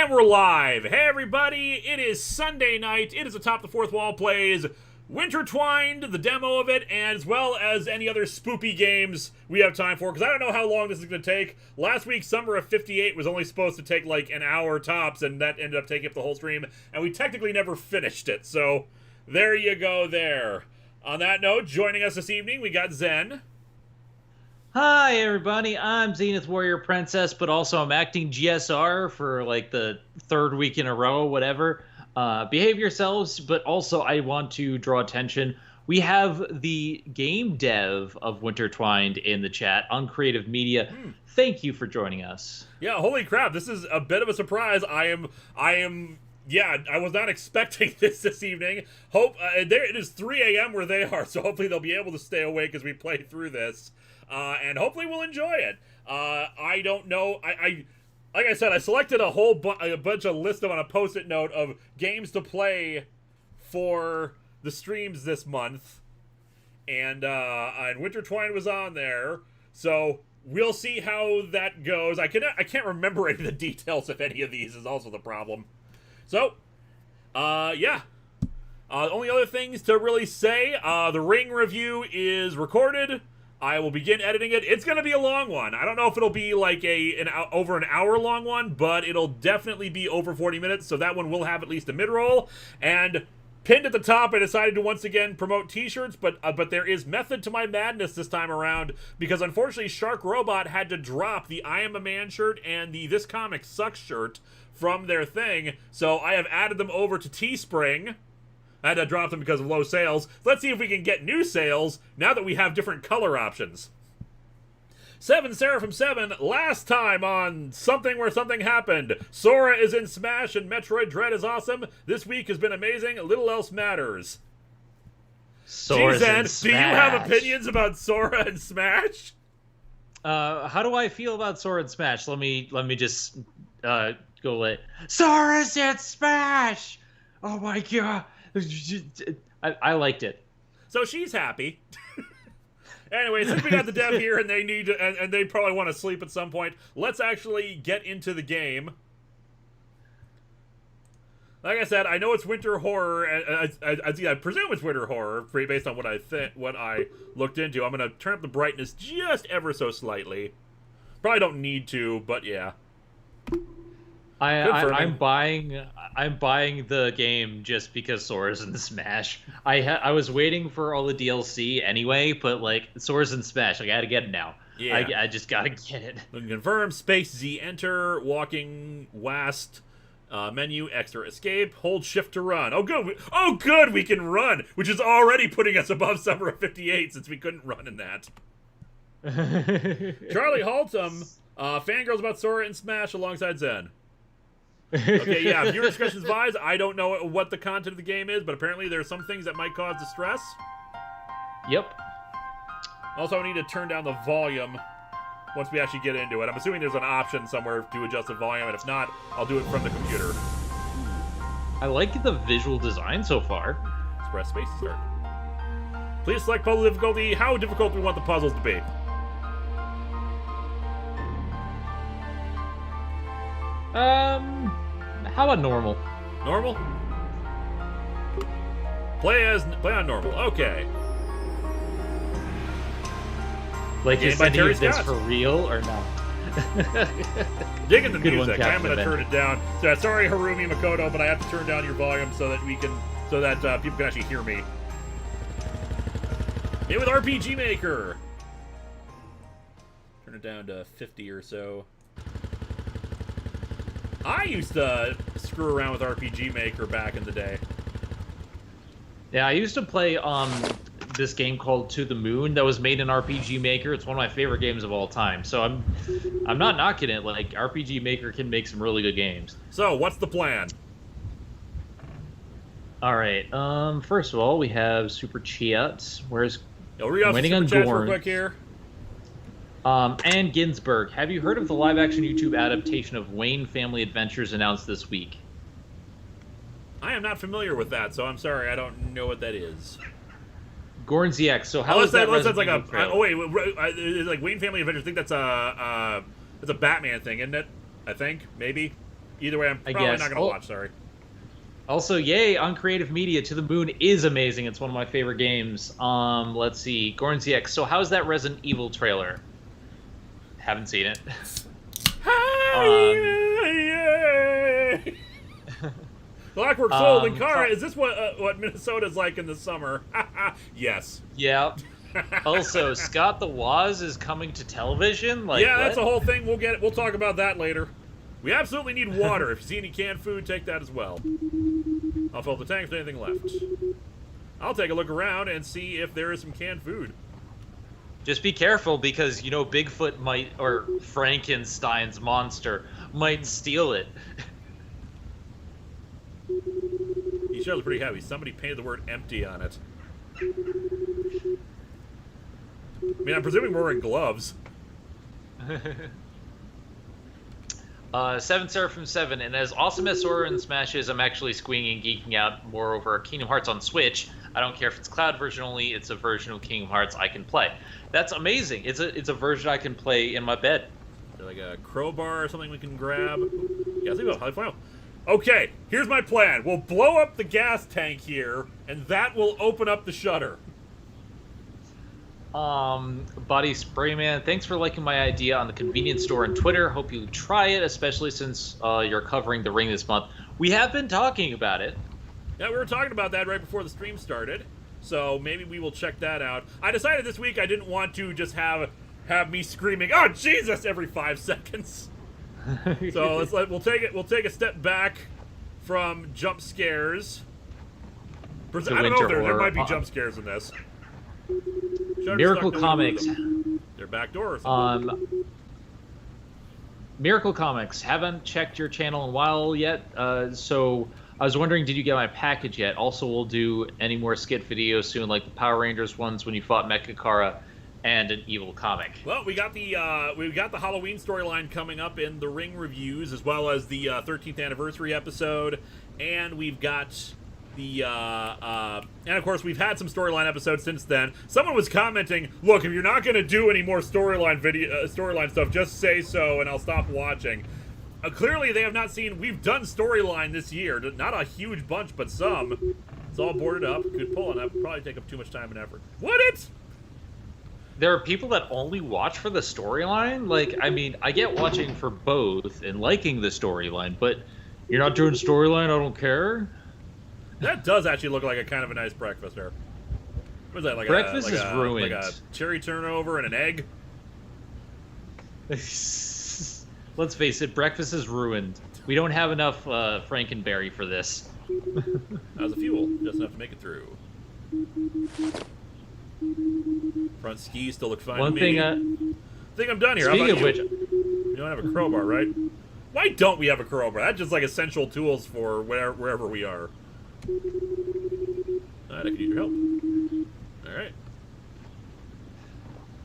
And we're live. Hey everybody, it is Sunday night. It is Atop the Fourth Wall plays Wintertwined, the demo of it, and as well as any other spoopy games we have time for, because I don't know how long this is going to take. Last week, Summer of 58 was only supposed to take like an hour tops, and that ended up taking up the whole stream, and we technically never finished it, so there you go there. On that note, joining us this evening, we got Zen. Hi everybody, I'm Zenith Warrior Princess, but also I'm acting GSR for like the third week in a row, whatever. Behave yourselves, but also I want to draw attention. We have the game dev of Wintertwined in the chat on Creative Media. Thank you for joining us. Yeah, holy crap, this is a bit of a surprise. Yeah, I was not expecting this evening. It is 3 a.m. where they are, so hopefully they'll be able to stay awake as we play through this. And hopefully we'll enjoy it. I don't know. Like I said, I selected a whole bunch of lists on a post-it note of games to play for the streams this month, and Wintertwined was on there. So we'll see how that goes. I can't remember any of the details of any of these is also the problem. So, yeah. Only other things to really say, the Ring review is recorded. I will begin editing it. It's going to be a long one. I don't know if it'll be like over an hour long one, but it'll definitely be over 40 minutes, so that one will have at least a mid-roll. And pinned at the top, I decided to once again promote t-shirts, but there is method to my madness this time around, because unfortunately Shark Robot had to drop the I Am a Man shirt and the This Comic Sucks shirt from their thing, so I have added them over to Teespring. I had to drop them because of low sales. Let's see if we can get new sales now that we have different color options. 7 Seraphim 7, last time on Something Where Something Happened. Sora is in Smash and Metroid Dread is awesome. This week has been amazing. Little else matters. Sora's in Smash. Do you have opinions about Sora and Smash? How do I feel about Sora and Smash? Let me just go let Sora's in Smash. Oh my god. I liked it. So she's happy. Anyway, since we got the dev here and they need to, and they probably want to sleep at some point, let's actually get into the game. Like I said, I know it's winter horror. I presume it's winter horror, based on what I looked into. I'm gonna turn up the brightness just ever so slightly. Probably don't need to, but yeah. I'm buying the game just because Sora's in Smash. I was waiting for all the DLC anyway, but like Sora's in Smash, like I gotta get it now. Yeah, I just gotta get it. Confirm. Space Z enter. Walking west. Menu extra escape. Hold shift to run. Oh good. We can run, which is already putting us above Summer of 58 since we couldn't run in that. Charlie Haltom. Fangirls about Sora in Smash alongside Zen. Okay, yeah, viewer discretion advised. I don't know what the content of the game is, but apparently there are some things that might cause distress. Yep. Also, I need to turn down the volume once we actually get into it. I'm assuming there's an option somewhere to adjust the volume, and if not, I'll do it from the computer. I like the visual design so far. Press space to start. Please select puzzle difficulty. How difficult do we want the puzzles to be? How about normal? Normal? Play on normal. Okay. Like, is any of this for real or not? Digging the music. I'm going to turn it down. So, sorry, Harumi Makoto, but I have to turn down your volume so that people can actually hear me. Hit with RPG Maker. Turn it down to 50 or so. I used to screw around with RPG Maker back in the day. Yeah, I used to play this game called To the Moon that was made in RPG Maker. It's one of my favorite games of all time. So I'm not knocking it. Like, RPG Maker can make some really good games. So, what's the plan? All right. First of all, we have Super Chats. Read off Super Chats real quick here. And Ginsburg, have you heard of the live-action YouTube adaptation of Wayne Family Adventures announced this week? I am not familiar with that, so I'm sorry, I don't know what that is. Gornziek, so how is that? That's like like Wayne Family Adventures. I think that's a Batman thing, isn't it? I think maybe. Either way, I'm probably not going to watch, sorry. Also, yay, on creative media, To the Moon is amazing. It's one of my favorite games. Let's see. Gorn ZX. So how's that Resident Evil trailer? Haven't seen it. Clockwork Soul, Linkara, is this what Minnesota's like in the summer? Yes. Yeah. Also, Scott the Woz is coming to television? Like, yeah, what? that's a whole thing. We'll talk about that later. We absolutely need water. If you see any canned food, take that as well. I'll fill the tank if there's anything left. I'll take a look around and see if there is some canned food. Just be careful because, you know, Bigfoot might, or Frankenstein's monster, might steal it. These shells are pretty heavy. Somebody painted the word empty on it. I mean, I'm presuming we're wearing gloves. 7 Seraphim 7, and as awesome as Sora and Smash is, I'm actually squeaking and geeking out more over Kingdom Hearts on Switch. I don't care if it's cloud version only, it's a version of Kingdom Hearts I can play. That's amazing. It's a version I can play in my bed. Is there like a crowbar or something we can grab? Yeah, let's leave it final. Okay, here's my plan. We'll blow up the gas tank here, and that will open up the shutter. Body Sprayman, thanks for liking my idea on the convenience store on Twitter. Hope you try it, especially since you're covering the Ring this month. We have been talking about it. Yeah, we were talking about that right before the stream started, so maybe we will check that out. I decided this week I didn't want to just have me screaming, "Oh Jesus!" every 5 seconds. So we'll take a step back from jump scares. I don't know, there might be jump scares in this. Miracle Comics. Their back door or something. Miracle Comics. Haven't checked your channel in a while yet, so I was wondering, did you get my package yet? Also, we'll do any more skit videos soon, like the Power Rangers ones when you fought Mecha-Kara, and an evil comic. Well, we got the Halloween storyline coming up in the Ring reviews, as well as the 13th anniversary episode, and we've got the and of course we've had some storyline episodes since then. Someone was commenting, "Look, if you're not going to do any more storyline stuff, just say so, and I'll stop watching." Clearly, they have not seen. We've done storyline this year, not a huge bunch, but some. It's all boarded up. Good pull, and that would probably take up too much time and effort. Would it? There are people that only watch for the storyline? Like, I mean, I get watching for both and liking the storyline, but you're not doing storyline, I don't care? That does actually look like a kind of a nice breakfast there. What is that, like breakfast is ruined. Like a cherry turnover and an egg? Let's face it, breakfast is ruined. We don't have enough Frankenberry for this. How's the fuel? Just enough to make it through. Front skis still look fine to me. I think I'm done here. Speaking of which, you don't have a crowbar, right? Why don't we have a crowbar? That's just like essential tools for wherever we are. Alright, I could use your help. Alright.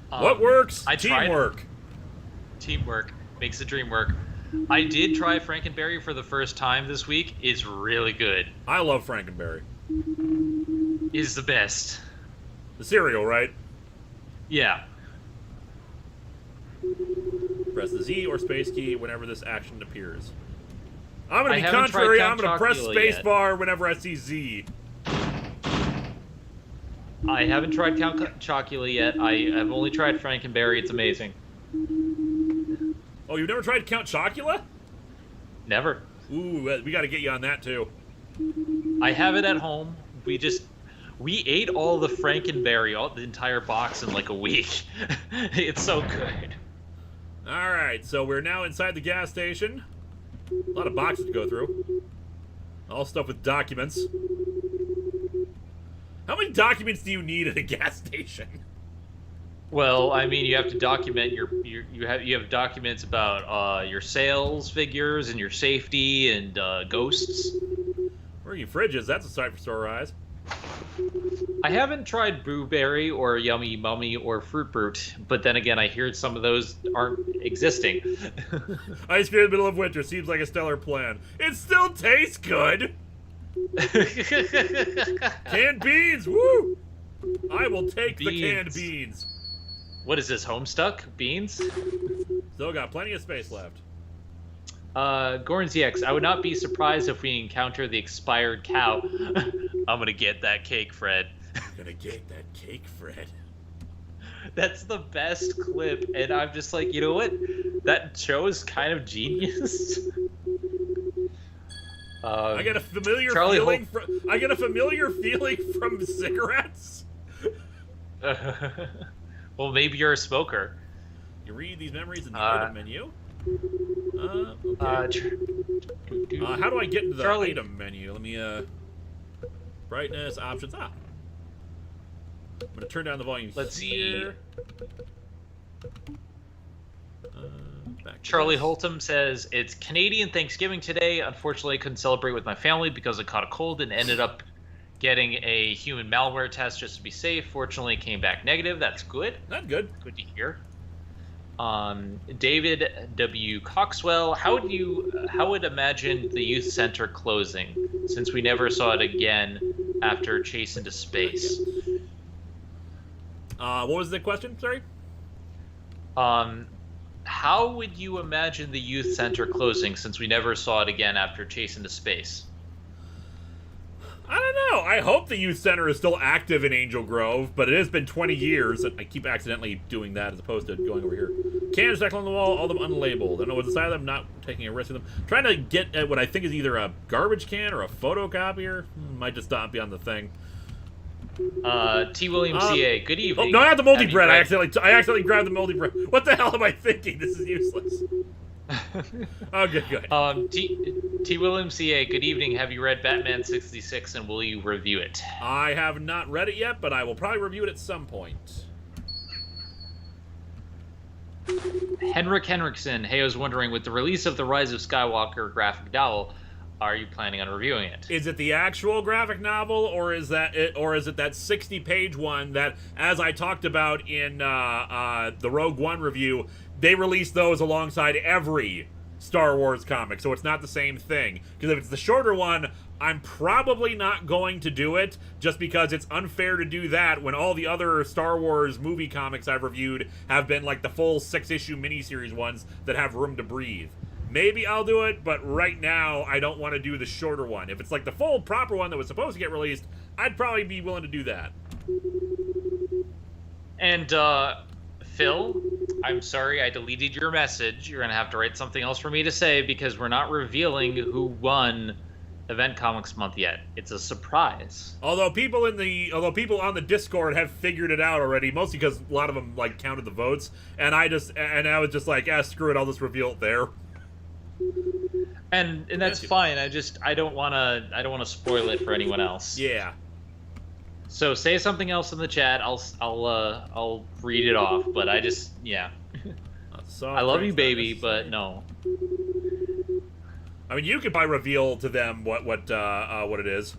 What works? Teamwork. Teamwork makes the dream work. I did try Frankenberry for the first time this week. It's really good. I love Frankenberry. It's the best. The cereal, right? Yeah. Press the Z or space key whenever this action appears. I'm going to be contrary. I'm going to press spacebar whenever I see Z. I haven't tried Count Chocula yet. I have only tried Frankenberry. It's amazing. Oh, you've never tried Count Chocula? Never. Ooh, we got to get you on that too. I have it at home. We ate all the Frankenberry, the entire box in like a week. It's so good. All right, so we're now inside the gas station. A lot of boxes to go through. All stuff with documents. How many documents do you need at a gas station? Well, I mean, you have to document you have documents about your sales figures and your safety and ghosts. Where are you fridges? That's a sight for sore eyes. I haven't tried Blueberry or Yummy Mummy or Fruit Brute, but then again, I hear some of those aren't existing. Ice cream in the middle of winter seems like a stellar plan. It still tastes good! Canned beans, woo! I will take the canned beans. What is this, Homestuck? Beans? Still got plenty of space left. Gorn ZX, I would not be surprised if we encounter the expired cow. I'm gonna get that cake, Fred. I'm gonna get that cake, Fred. That's the best clip, and I'm just like, you know what? That show is kind of genius. I get a familiar feeling. I get a familiar feeling from cigarettes. Well, maybe you're a smoker. You read these memories in the item menu. Okay. How do I get into the item menu? Let me brightness options. I'm gonna turn down the volume. Let's here. Charlie Holtum says, it's Canadian Thanksgiving today. Unfortunately, I couldn't celebrate with my family because I caught a cold and ended up getting a human malware test just to be safe. Fortunately, it came back negative. That's good. Not good. Good to hear. David W. Coxwell, how would imagine the youth center closing, since we never saw it again after Chase into Space? What was the question? Sorry. How would you imagine the youth center closing, since we never saw it again after Chase into Space? I don't know. I hope the youth center is still active in Angel Grove, but it has been 20 years. I keep accidentally doing that as opposed to going over here. Cans stacked on the wall, all of them unlabeled. I don't know what's inside of them, not taking a risk with them. Trying to get at what I think is either a garbage can or a photocopier. Might just not be on the thing. T. William CA, good evening. Oh, no, not the moldy bread. I accidentally grabbed the moldy bread. What the hell am I thinking? This is useless. Oh, good. T. William CA, good evening. Have you read Batman 66 and will you review it? I have not read it yet, but I will probably review it at some point. Henrik Henriksen, hey, I was wondering, with the release of the Rise of Skywalker graphic novel, are you planning on reviewing it? Is it the actual graphic novel, or is that it, or is it that 60-page one that, as I talked about in the Rogue One review, they released those alongside every Star Wars comic, so it's not the same thing. Because if it's the shorter one, I'm probably not going to do it, just because it's unfair to do that when all the other Star Wars movie comics I've reviewed have been like the full 6-issue miniseries ones that have room to breathe. Maybe I'll do it, but right now I don't want to do the shorter one. If it's like the full proper one that was supposed to get released, I'd probably be willing to do that. And Phil, I'm sorry I deleted your message. You're gonna have to write something else for me to say, because we're not revealing who won Event Comics Month yet. It's a surprise. Although people on the Discord have figured it out already, mostly because a lot of them like counted the votes, and I was just like, screw it, I'll just reveal it there. And that's fine. I don't wanna spoil it for anyone else. Yeah. So say something else in the chat. I'll read it off. But I love you, baby, but no. I mean, you could probably reveal to them what it is.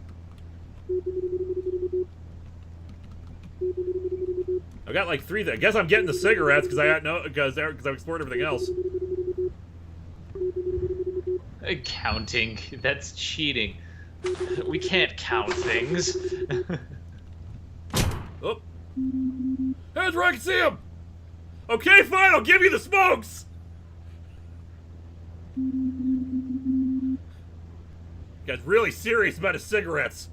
I've got like 3 things. I guess I'm getting the cigarettes because I've explored everything else. Counting. That's cheating. We can't count things. Oh. That's where I can see him! Okay, fine, I'll give you the smokes! Guy's really serious about his cigarettes.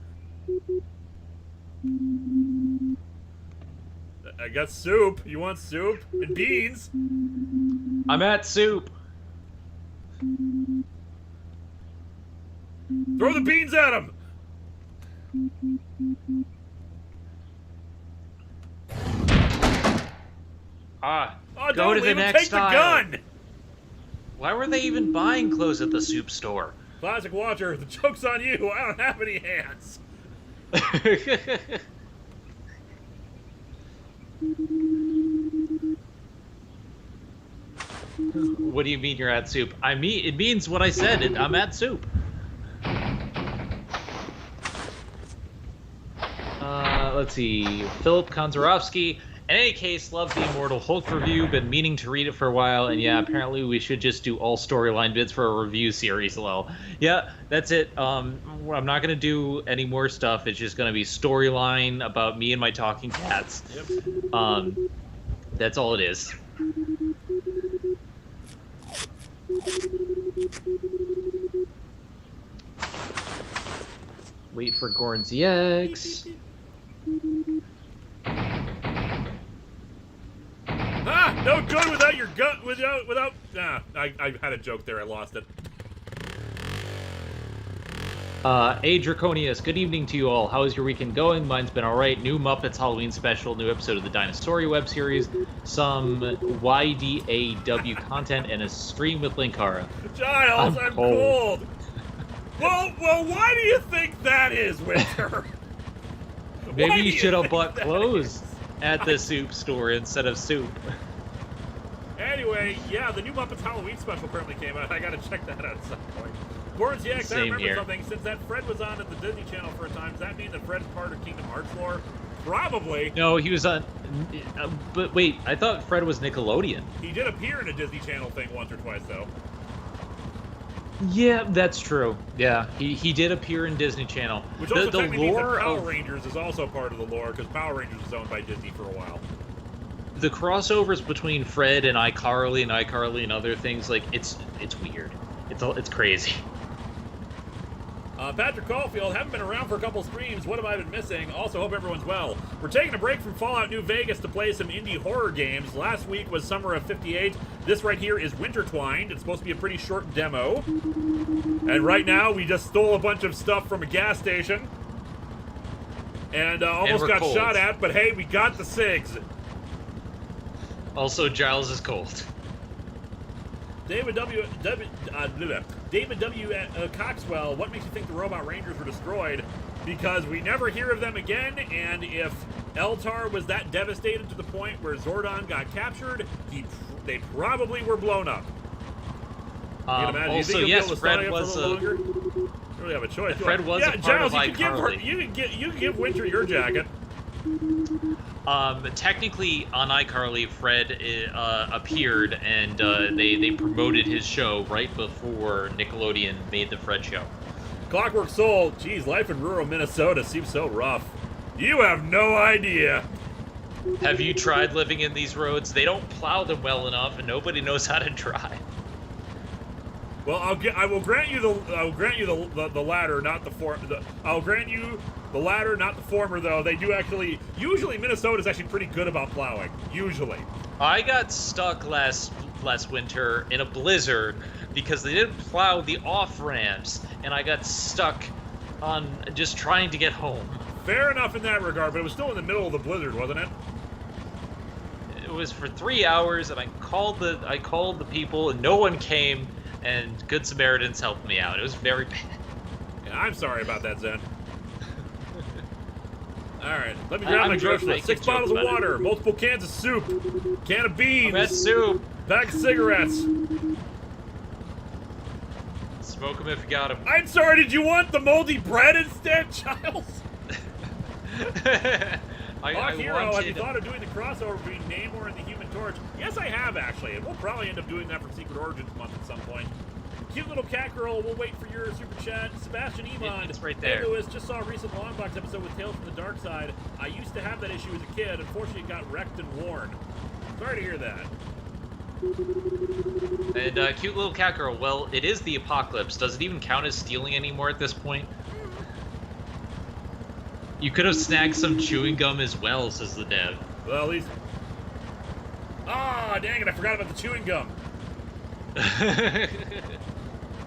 I got soup. You want soup? And beans? I'm at soup. Throw the beans at him! Go to the next take the gun! Why were they even buying clothes at the soup store? Classic Watcher, the joke's on you. I don't have any hands. What do you mean you're at soup? It means what I said. I'm at soup. Let's see. Philip Konzarovsky. In any case, love the Immortal Hulk review. Been meaning to read it for a while, and yeah, apparently we should just do all storyline bits for a review series. Lol. Yeah, that's it. I'm not gonna do any more stuff. It's just gonna be storyline about me and my talking cats. Yep. That's all it is. Wait for Gorn's EX. Ah, no good without your gut. Without. Nah, I had a joke there. I lost it. A Draconius, good evening to you all. How is your weekend going? Mine's been alright. New Muppets Halloween special, new episode of the Dinosauria web series, some YDAW content, and a stream with Linkara. Giles, I'm cold. Well, why do you think that is, Winter? Maybe you should have bought clothes at the soup store instead of soup. Anyway, yeah, the new Muppets Halloween special apparently came out. I gotta check that out at some point. Gordon's, yeah, I remember something. Since that Fred was on at the Disney Channel for a time, does that mean that Fred's part of Kingdom Hearts lore? Probably. No, he was on... But wait, I thought Fred was Nickelodeon. He did appear in a Disney Channel thing once or twice, though. Yeah, that's true. Yeah, he did appear in Disney Channel. Which also technically means that Power Rangers is also part of the lore, because Power Rangers was owned by Disney for a while. The crossovers between Fred and iCarly and other things, like, it's weird. It's crazy. Patrick Caulfield, haven't been around for a couple streams. What have I been missing? Also, hope everyone's well. We're taking a break from Fallout New Vegas to play some indie horror games. Last week was Summer of 58. This right here is Wintertwined. It's supposed to be a pretty short demo. And right now, we just stole a bunch of stuff from a gas station. And almost got shot at, but hey, we got the SIGs. Also, Giles is cold. David W. Coxwell, what makes you think the Robot Rangers were destroyed? Because we never hear of them again, and if Eltar was that devastated to the point where Zordon got captured, they probably were blown up. Also, yes, Fred was a... You really have a choice. Fred was a part Giles, of iCarly. You can give Winter your jacket. Technically, on iCarly, Fred appeared, and they promoted his show right before Nickelodeon made the Fred show. Clockwork Soul, geez, life in rural Minnesota seems so rough. You have no idea. Have you tried living in these roads? They don't plow them well enough, and nobody knows how to drive. Well, I will grant you the latter, not the former. I'll grant you the latter, not the former, though. They do actually. Usually, Minnesota's actually pretty good about plowing. Usually. I got stuck last winter in a blizzard because they didn't plow the off ramps, and I got stuck on just trying to get home. Fair enough in that regard, but it was still in the middle of the blizzard, wasn't it? It was for 3 hours, and I called the people, and no one came. And Good Samaritans helped me out. It was very bad. Yeah, I'm sorry about that, Zen. Alright, let me grab my grocery list. 6 bottles of water, multiple cans of soup, can of beans, red soup, pack of cigarettes. Smoke them if you got them. I'm sorry, did you want the moldy bread instead, Giles? Hero, have you thought of doing the crossover between Namor and the Human Torch? Yes, I have, actually, and we'll probably end up doing that for Secret Origins month at some point. Cute little cat girl, we'll wait for your super chat. Sebastian Iman, it's right there. Hey Lewis, just saw a recent Longbox episode with Tales from the Dark Side. I used to have that issue as a kid. Unfortunately, it got wrecked and worn. Sorry to hear that. And cute little cat girl, well, it is the apocalypse. Does it even count as stealing anymore at this point? You could have snagged some chewing gum as well, says the dev. Well, at least... Ah, dang it, I forgot about the chewing gum.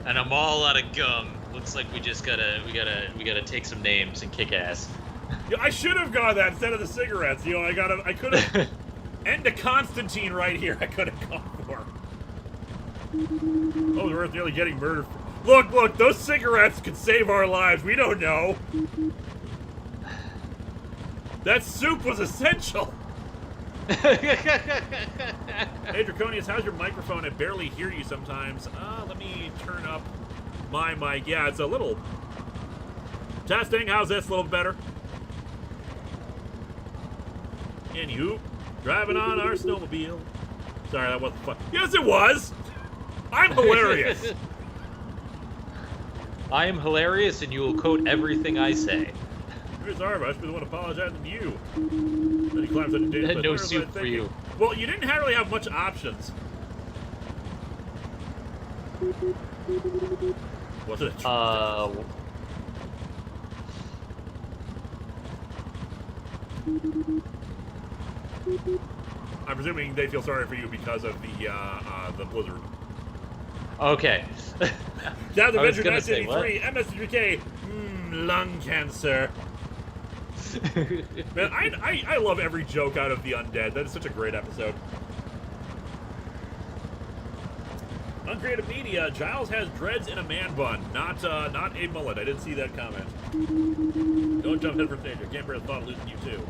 And I'm all out of gum. Looks like we gotta take some names and kick ass. Yeah, I should have gone that instead of the cigarettes. You know, I could have... End to Constantine right here, I could have gone for. Oh, we're nearly getting murdered. Look, those cigarettes could save our lives. We don't know. That soup was essential. Hey, Draconius, how's your microphone? I barely hear you sometimes. Let me turn up my mic. Yeah, it's a little... Testing, how's this? A little better? Anywho, driving on our snowmobile. Sorry, that wasn't fun. Yes, it was! I'm hilarious! I am hilarious, and you will quote everything I say. Here's Arva, I should be the one apologizing to you. Then he climbs on the date. No soup for you. Well, you didn't really have much options. Was it a I'm presuming they feel sorry for you because of the blizzard. Okay. Down the Venture 1983, MSGK, lung cancer. Man, I love every joke out of the undead. That is such a great episode. Uncreative Media, Giles has dreads in a man bun, not a mullet. I didn't see that comment. Don't jump head first danger. Can't bear the thought of losing you too.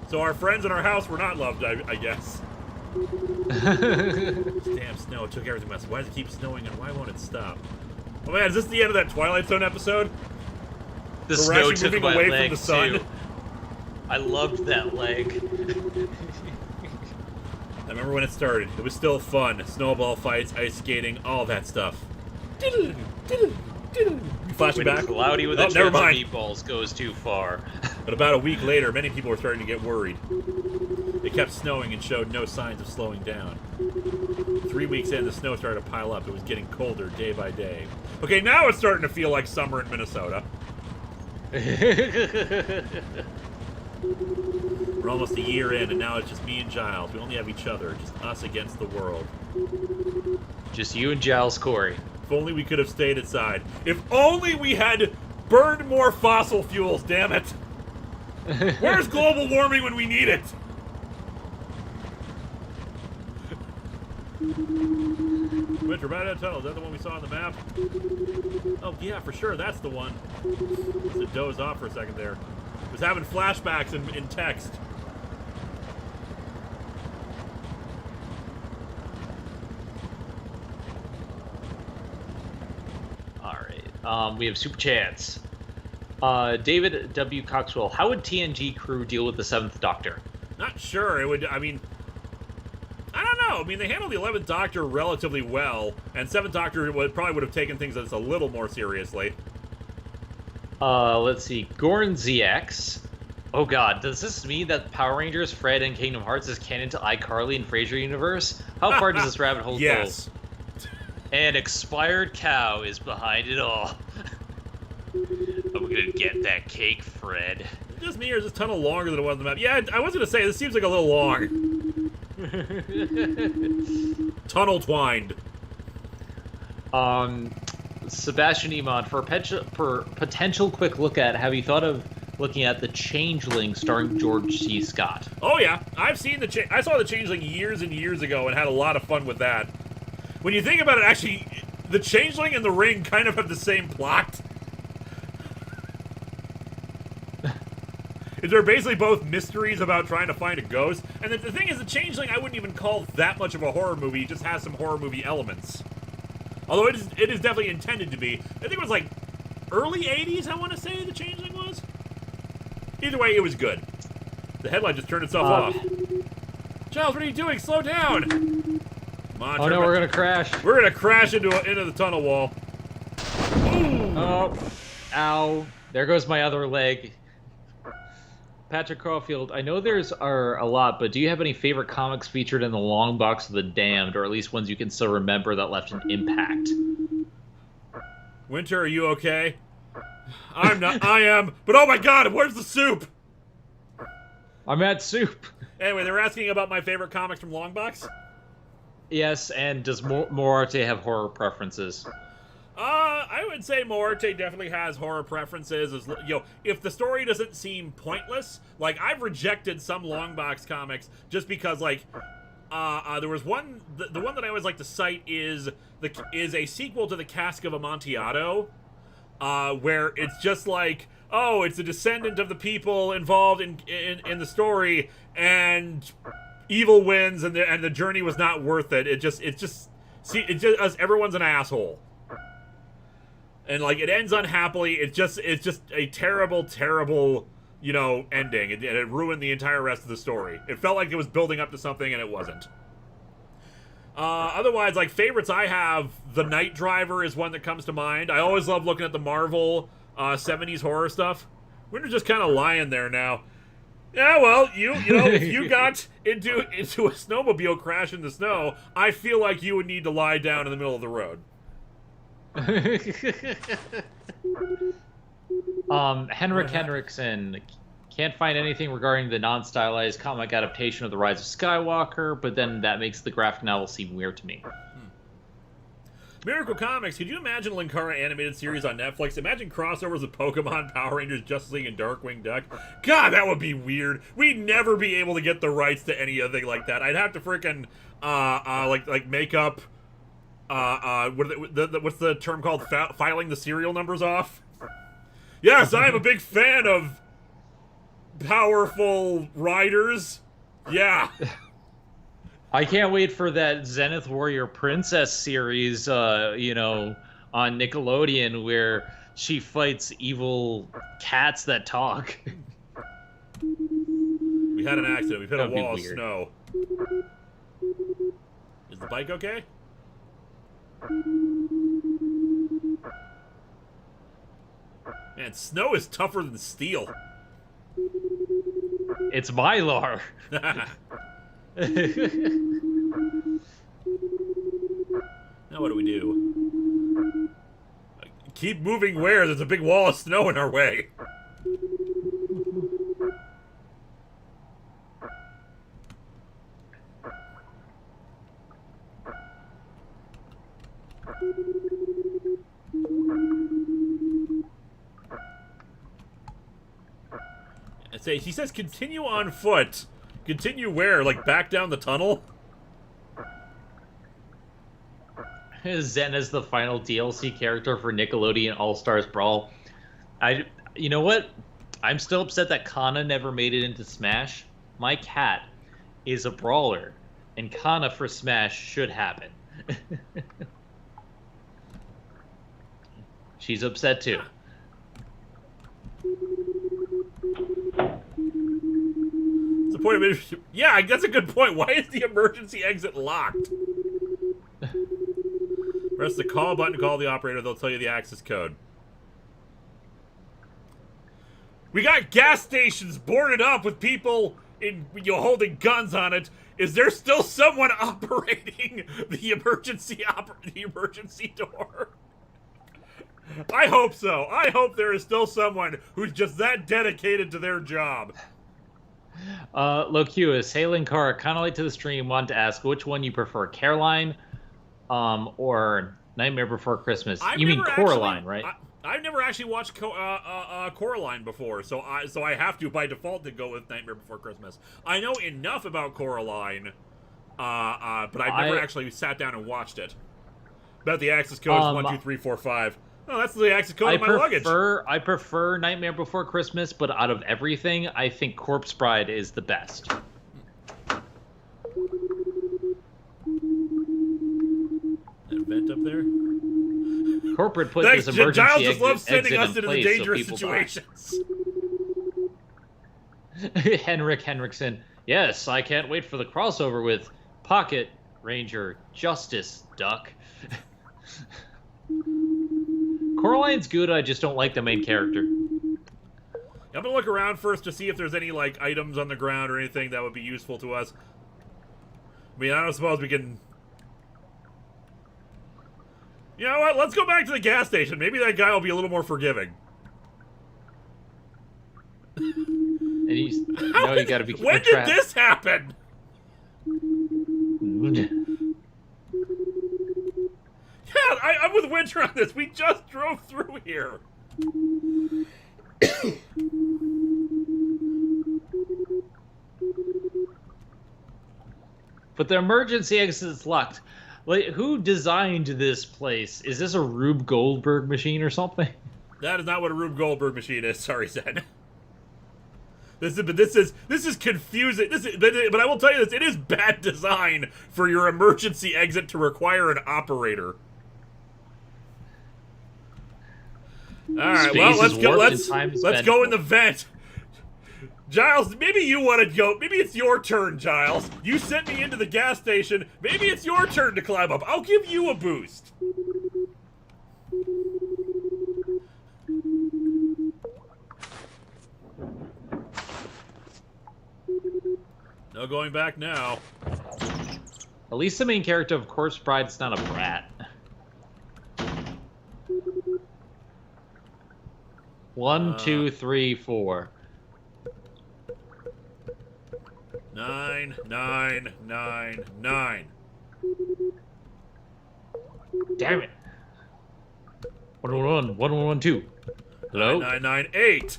So our friends in our house were not loved, I guess. Damn snow took everything from us. Why does it keep snowing and why won't it stop? Oh man, is this the end of that Twilight Zone episode? The snow took moving my away leg from the sun? too. I loved that leg. I remember when it started. It was still fun. Snowball fights, ice skating, all that stuff. Flashing When back. Cloudy with a never chance of mind. meatballs goes too far. But about a week later, many people were starting to get worried. It kept snowing and showed no signs of slowing down. 3 weeks in, the snow started to pile up. It was getting colder day by day. Okay, now it's starting to feel like summer in Minnesota. We're almost a year in, and now it's just me and Giles. We only have each other, just us against the world. Just you and Giles Corey. If only we could have stayed inside. If only we had burned more fossil fuels, damn it. Where's global warming when we need it? Wintertwined Tunnel, is that the one we saw on the map? Oh, yeah, for sure, that's the one. Just to doze off for a second there. Was having flashbacks in text. Alright, we have super chats. David W. Coxwell, how would TNG crew deal with the 7th Doctor? Not sure. It would, I mean, I don't know. I mean, they handled the 11th Doctor relatively well, and 7th Doctor probably would have taken things a little more seriously. Let's see. Gorn ZX. Oh god, does this mean that Power Rangers, Fred, and Kingdom Hearts is canon to iCarly and Frasier universe? How far does this rabbit hole go? Yes. An expired cow is behind it all. I'm gonna get that cake, Fred. Is it just me, or is this tunnel longer than it was on the map? Yeah, I was gonna say, this seems like a little long. Tunnel twined. Sebastian Iman, for potential quick look at, have you thought of looking at The Changeling starring George C. Scott? Oh yeah, I've seen I saw The Changeling years and years ago and had a lot of fun with that. When you think about it, actually, The Changeling and The Ring kind of have the same plot. They're basically both mysteries about trying to find a ghost. And the thing is, The Changeling I wouldn't even call that much of a horror movie. It just has some horror movie elements. Although it is definitely intended to be. I think it was like early 80s, I want to say The Changeling was. Either way, it was good. The headlight just turned itself off. Giles, what are you doing? Slow down! Come on, oh no, we're gonna crash. We're gonna crash into the tunnel wall. Ooh. Oh, ow. There goes my other leg. Patrick Caulfield, I know there's a lot, but do you have any favorite comics featured in the long box of the damned, or at least ones you can still remember that left an impact? Winter, are you okay? I'm not. I am. But oh my god, where's the soup? I'm at soup. Anyway, they were asking about my favorite comics from Longbox. Yes, and does Morarte have horror preferences? I would say Morarte definitely has horror preferences. If the story doesn't seem pointless, like I've rejected some Longbox comics just because, like, there was one. The one that I always like to cite is a sequel to the Cask of Amontillado, where it's just like, oh, it's a descendant of the people involved in the story, and evil wins, and the journey was not worth it. It just everyone's an asshole. And like it ends unhappily. It's just a terrible, terrible, ending. It ruined the entire rest of the story. It felt like it was building up to something, and it wasn't. Otherwise, like favorites I have, The Night Driver is one that comes to mind. I always love looking at the Marvel '70s horror stuff. Winter's just kind of lying there now. Yeah, well, you know, if you got into a snowmobile crash in the snow, I feel like you would need to lie down in the middle of the road. Henrik Henriksen can't find anything regarding the non-stylized comic adaptation of The Rise of Skywalker, but then that makes the graphic novel seem weird to me. Miracle Comics, could you imagine a Linkara animated series on Netflix? Imagine crossovers with Pokemon, Power Rangers, Justice League, and Darkwing Duck. God, that would be weird. We'd never be able to get the rights to anything like that. I'd have to freaking like make up what's the term called? Filing the serial numbers off. Yes, I'm a big fan of powerful riders. Yeah. I can't wait for that Zenith Warrior Princess series, you know, on Nickelodeon where she fights evil cats that talk. We had an accident. We've hit a wall of weird. snow. Is the bike okay? Man, snow is tougher than steel. It's Mylar. Now what do we do? Keep moving where? There's a big wall of snow in our way. He says continue on foot. Continue where? Like back down the tunnel? Zen is the final DLC character for Nickelodeon All-Stars Brawl. You know what? I'm still upset that Kana never made it into Smash. My cat is a brawler, and Kana for Smash should happen. She's upset too. Point of yeah, that's a good point. Why is the emergency exit locked? Press the call button to call the operator. They'll tell you the access code. We got gas stations boarded up with people holding guns on it. Is there still someone operating the emergency door? I hope so. I hope there is still someone who's just that dedicated to their job. Locuus, hey Linkara, kind of late to the stream, wanted to ask which one you prefer, Caroline or Nightmare Before Christmas? You mean Coraline, right? I've never actually watched Coraline before, so I have to by default to go with Nightmare Before Christmas. I know enough about Coraline, but I've never actually sat down and watched it. Bet the access code is 12345. Oh, that's the access code of my luggage. I prefer Nightmare Before Christmas, but out of everything, I think Corpse Bride is the best. That vent up there? Corporate put this emergency Giles just loves exit sending us in into the place dangerous so situations. Henrik Henriksen, yes, I can't wait for the crossover with Pocket Ranger Justice Duck. Coraline's good, I just don't like the main character. I'm gonna look around first to see if there's any, like, items on the ground or anything that would be useful to us. I mean, I don't suppose we can... You know what? Let's go back to the gas station. Maybe that guy will be a little more forgiving. And you gotta be when did this happen? Yeah, I'm with Winter on this. We just drove through here. But the emergency exit is locked. Like, who designed this place? Is this a Rube Goldberg machine or something? That is not what a Rube Goldberg machine is. Sorry, Zen. This is confusing. But I will tell you this: it is bad design for your emergency exit to require an operator. All right, well, let's go. Let's go in the vent. Giles, maybe you want to go. Maybe it's your turn, Giles. You sent me into the gas station. Maybe it's your turn to climb up. I'll give you a boost. No going back now. At least the main character of Corpse Bride's not a brat. 1, 2, 3, 4. 9, 9, 9, 9. Damn it. 111, 1112. Hello? 998.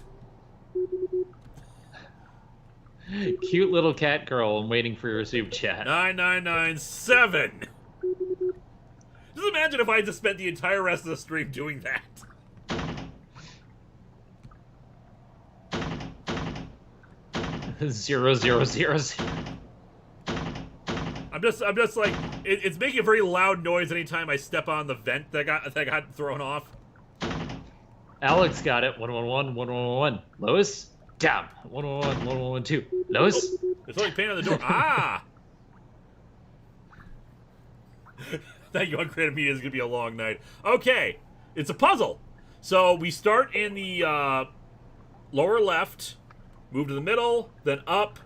Cute little cat girl. I'm waiting for your soup chat. 9997. Just imagine if I just spent the entire rest of the stream doing that. Zero, zero, zero, zero. I'm just like it's making a very loud noise anytime I step on the vent that got thrown off. Alex got it. 111, 1111. Lois? Down. 111, 1112. Lois? Oh, it's like pain on the door. Ah! Thank you, Uncreated Media. This is going to be a long night. Okay. It's a puzzle. So we start in the lower left, move to the middle, then up.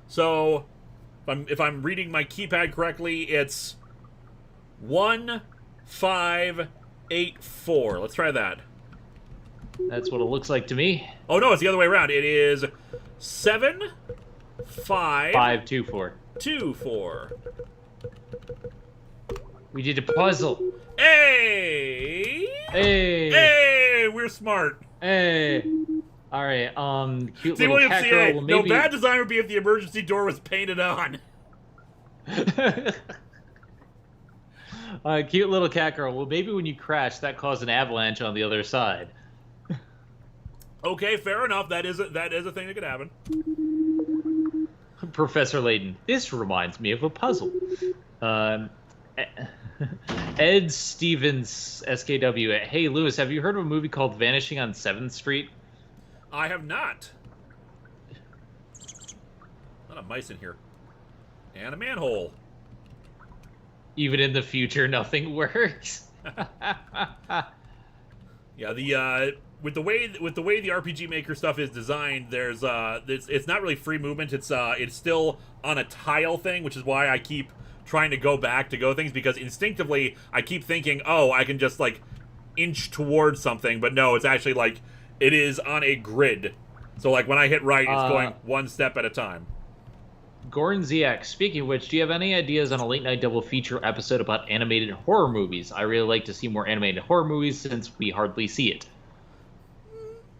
So if I'm reading my keypad correctly, it's 1, 5, 8, 4. Let's try that. That's what it looks like to me. Oh, no, it's the other way around. It is 7, 5, 5, 2, 4. 2, 4. We did a puzzle. Hey! Hey! Hey! We're smart. Hey! All right. Cute See, little William cat CA. girl. Well, maybe... No, bad design would be if the emergency door was painted on. Cute little cat girl. Well, maybe when you crash, that caused an avalanche on the other side. Okay, fair enough. That is a thing that could happen. Professor Layton. This reminds me of a puzzle. Ed Stevens, SKW. Hey, Lewis, have you heard of a movie called Vanishing on 7th Street? I have not. A lot of mice in here. And a manhole. Even in the future, nothing works. Yeah, the with the way the RPG Maker stuff is designed, there's it's not really free movement. It's still on a tile thing, which is why I keep trying to go back to go things, because instinctively I keep thinking, oh, I can just like inch towards something, but no, it's actually like it is on a grid. So like when I hit right, it's going one step at a time. Goran ZX, speaking of which, do you have any ideas on a late night double feature episode about animated horror movies? I really like to see more animated horror movies since we hardly see it.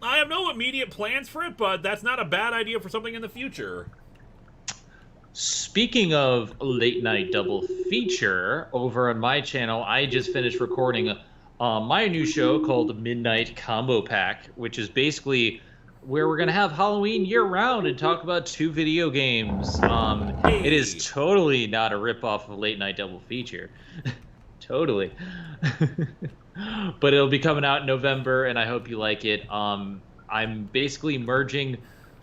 I have no immediate plans for it, but that's not a bad idea for something in the future. Speaking of late night double feature, over on my channel, I just finished recording my new show called Midnight Combo Pack, which is basically where we're going to have Halloween year-round and talk about 2 video games. Hey. It is totally not a rip-off of Late Night Double Feature. Totally. But it'll be coming out in November, and I hope you like it. I'm basically merging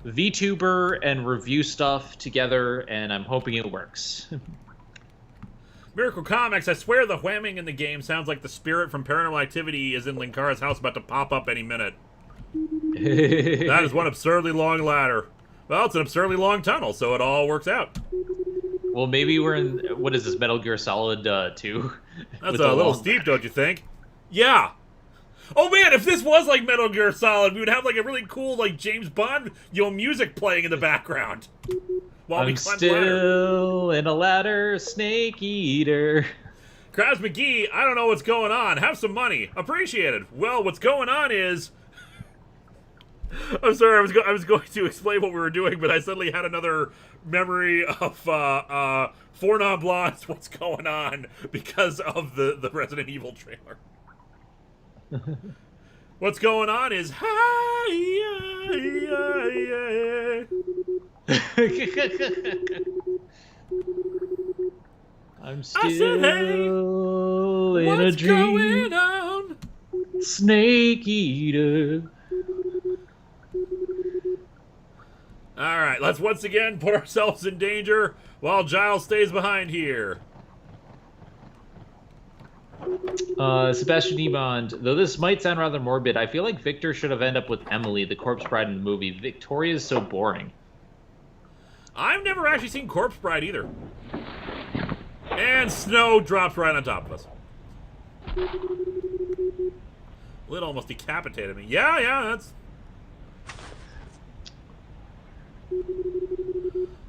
VTuber and review stuff together, and I'm hoping it works. Miracle Comics, I swear the whamming in the game sounds like the spirit from Paranormal Activity is in Linkara's house about to pop up any minute. That is one absurdly long ladder. Well, it's an absurdly long tunnel, so it all works out. Well, maybe we're in, what is this, Metal Gear Solid 2? That's a little steep, don't you think? Yeah. Oh man, if this was like Metal Gear Solid, we would have like a really cool like James Bond, music playing in the background. While we climb still in a ladder, Snake Eater. Krabs McGee, I don't know what's going on. Have some money. Appreciate it. Well, what's going on is... I'm sorry, I was going to explain what we were doing, but I suddenly had another memory of Four Non-Blondes, what's going on, because of the Resident Evil trailer. What's going on is... I'm still in a dream. What's going on? Snake Eater. Alright, let's once again put ourselves in danger while Giles stays behind here. Sebastian Ebond, though this might sound rather morbid, I feel like Victor should have ended up with Emily, the corpse bride in the movie. Victoria's so boring. I've never actually seen Corpse Bride either. And snow drops right on top of us. Lid almost decapitated me. Yeah, that's...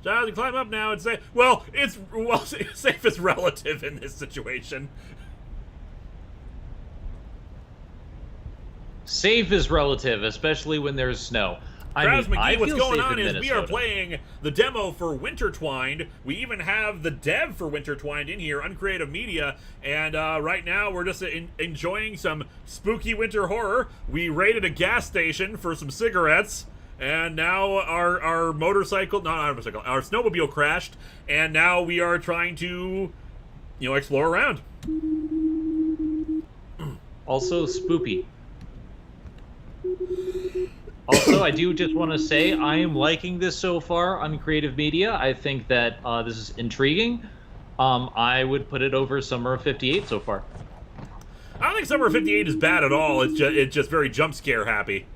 Giles, you climb up now and say, well, safe is relative in this situation. Safe is relative, especially when there's snow. Travis McGee, what's going on is Minnesota. we are playing the demo for Wintertwined. We even have the dev for Wintertwined in here, Uncreative Media, and right now we're just enjoying some spooky winter horror. We raided a gas station for some cigarettes, and now our motorcycle, not our motorcycle, our snowmobile crashed, and now we are trying to, explore around. Also, spoopy. Also, I do just want to say I am liking this so far on Creative Media. I think that this is intriguing. I would put it over Summer of '58 so far. I don't think Summer of '58 is bad at all. It's just very jump scare happy.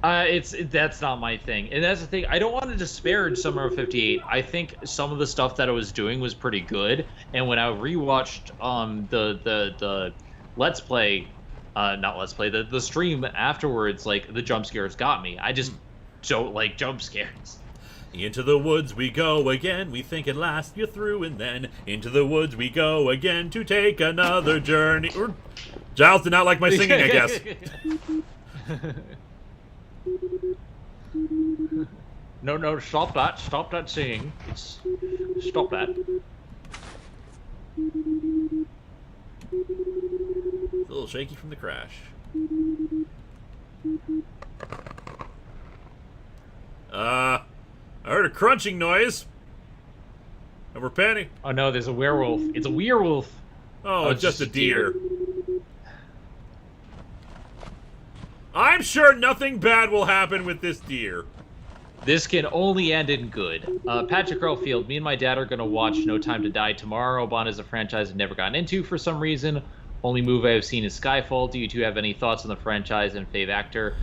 That's not my thing, and that's the thing. I don't want to disparage Summer of '58. I think some of the stuff that I was doing was pretty good, and when I rewatched the Let's Play. Not Let's Play, the stream afterwards, like, the jump scares got me. I just don't like jump scares. Into the woods we go again, we think at last you're through, and then into the woods we go again to take another journey. Giles did not like my singing, I guess. No, stop that singing. Stop that. A little shaky from the crash. I heard a crunching noise. And we're panning. Oh no, there's a werewolf. It's a werewolf. Oh, it's just a deer. I'm sure nothing bad will happen with this deer. This can only end in good. Patrick Earlfield, me and my dad are going to watch No Time to Die tomorrow. Bond is a franchise I've never gotten into for some reason. Only movie I've seen is Skyfall. Do you two have any thoughts on the franchise and fave actor?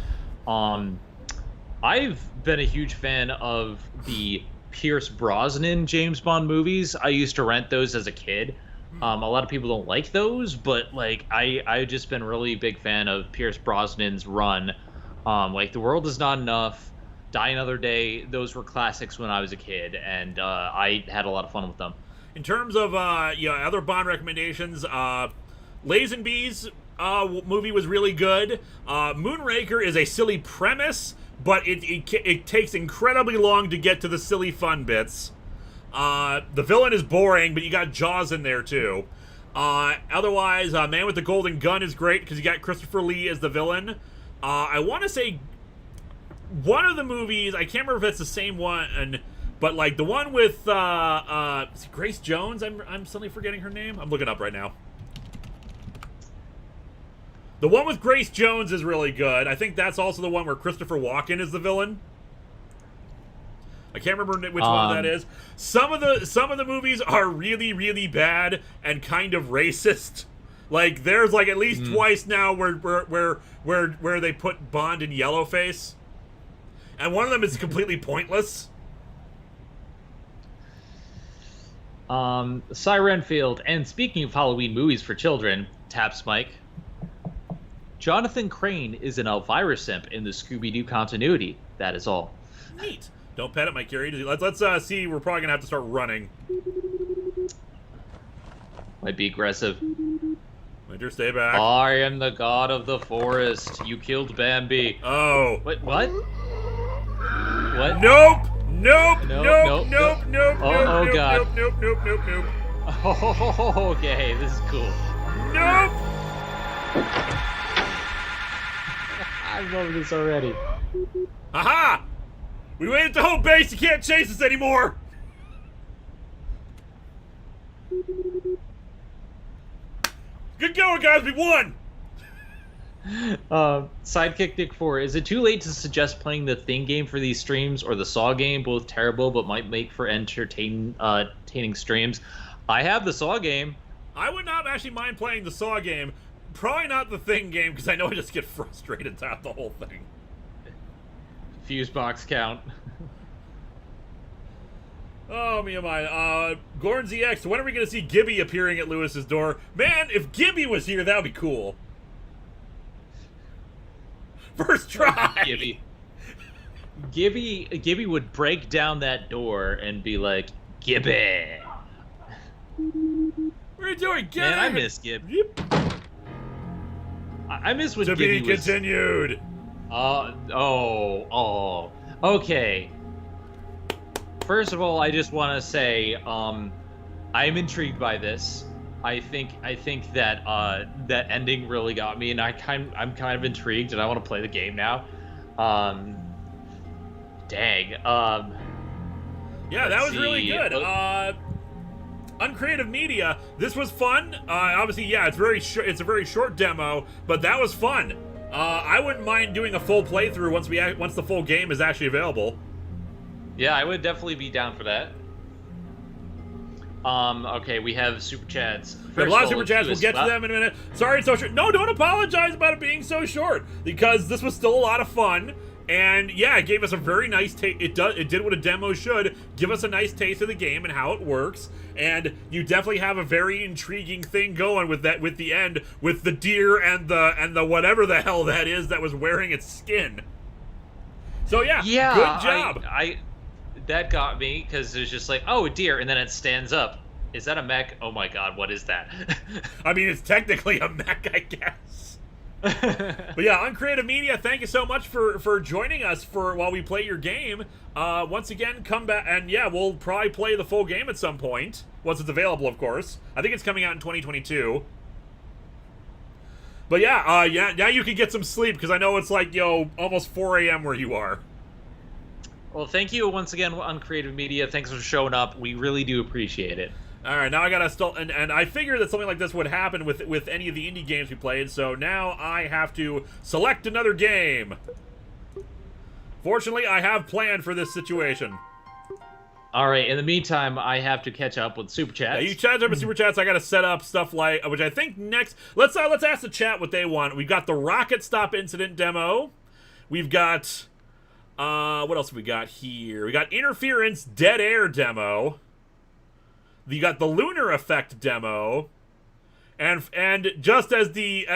I've been a huge fan of the Pierce Brosnan James Bond movies. I used to rent those as a kid. A lot of people don't like those, but like I've just been really big fan of Pierce Brosnan's run. Like The World Is Not Enough, Die Another Day. Those were classics when I was a kid, and I had a lot of fun with them. In terms of other Bond recommendations, Lazenby's movie was really good. Moonraker is a silly premise, but it takes incredibly long to get to the silly fun bits. The villain is boring, but you got Jaws in there too. Otherwise, Man with the Golden Gun is great because you got Christopher Lee as the villain. I want to say one of the movies, I can't remember if it's the same one, but like the one with Grace Jones. I'm suddenly forgetting her name. I'm looking up right now. The one with Grace Jones is really good. I think that's also the one where Christopher Walken is the villain. I can't remember which one that is. Some of the movies are really, really bad and kind of racist. Like there's like at least twice now where they put Bond in yellowface, and one of them is completely pointless. Cy Renfield, and speaking of Halloween movies for children, taps Mike. Jonathan Crane is an Elvira simp in the Scooby-Doo continuity. That is all. Neat. Don't pet it, my curiosity. Let's see. We're probably gonna have to start running. Might be aggressive. Winter, stay back. I am the god of the forest. You killed Bambi. Oh. What? What? Nope. Nope, Nope. Oh god. Nope. Oh, okay. This is cool. Nope. I love this already. Aha! We made it to home base. You can't chase us anymore. Good going, guys. We won. Sidekick Dick 4. Is it too late to suggest playing the Thing game for these streams or the Saw game? Both terrible, but might make for entertaining streams. I have the Saw game. I would not actually mind playing the Saw game. Probably not the Thing game, because I know I just get frustrated throughout the whole thing. Fuse box count. Oh, me and mine. Gorn ZX, when are we going to see Gibby appearing at Lewis's door? Man, if Gibby was here, that would be cool. First try! Gibby would break down that door and be like, Gibby! What are you doing, Gibby? Man, I miss Gib. Yep. I miss when Gibby Gibby was... continued. Okay. First of all, I just want to say, I'm intrigued by this. I think that that ending really got me, and I'm kind of intrigued, and I want to play the game now. Dang. Yeah, that was really good. Uncreative Media. This was fun. Obviously, yeah, it's a very short demo, but that was fun. I wouldn't mind doing a full playthrough once the full game is actually available. Yeah, I would definitely be down for that. Okay, we have super chats. We have a lot of super chats. We'll get to them in a minute. Sorry it's so short. No, don't apologize about it being so short, because this was still a lot of fun. And yeah, it gave us a very nice taste. It did what a demo should, give us a nice taste of the game and how it works. And you definitely have a very intriguing thing going with the end, with the deer and the whatever the hell that is that was wearing its skin. So yeah, good job. That got me, because it's just like, oh, a deer, and then it stands up. Is that a mech? Oh my god, what is that? I mean, it's technically a mech, I guess. But yeah, Uncreative Media, thank you so much for joining us while we play your game. Once again, come back, and yeah, we'll probably play the full game at some point, once it's available, of course. I think it's coming out in 2022. But yeah, now you can get some sleep, because I know it's like, almost 4 a.m. where you are. Well, thank you once again, Uncreative Media. Thanks for showing up. We really do appreciate it. All right, now I gotta still, and I figured that something like this would happen with any of the indie games we played, so now I have to select another game. Fortunately, I have planned for this situation. All right, in the meantime, I have to catch up with Super Chats. Yeah, you chat up with Super Chats, I gotta set up stuff like, which I think next, let's ask the chat what they want. We've got the Rocket Stop Incident demo. We've got, what else have we got here? We got Interference Dead Air demo. You got the Lunar Effect demo, and just as the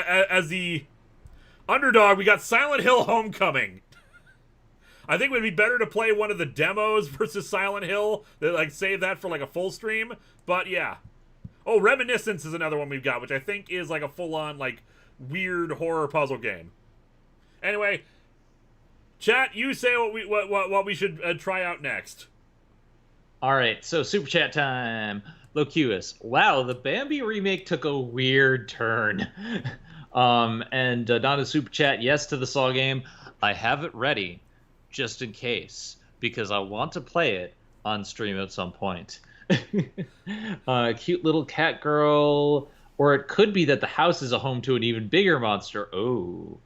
underdog, we got Silent Hill Homecoming. I think it would be better to play one of the demos versus Silent Hill. Like save that for like a full stream. But yeah. Oh, Reminiscence is another one we've got, which I think is like a full-on like weird horror puzzle game. Anyway, chat, you say what we should try out next. All right, so Super Chat time. Locuus. Wow, the Bambi remake took a weird turn. And not a Super Chat, yes to the Saw game. I have it ready, just in case, because I want to play it on stream at some point. Cute little cat girl. Or it could be that the house is a home to an even bigger monster. Oh.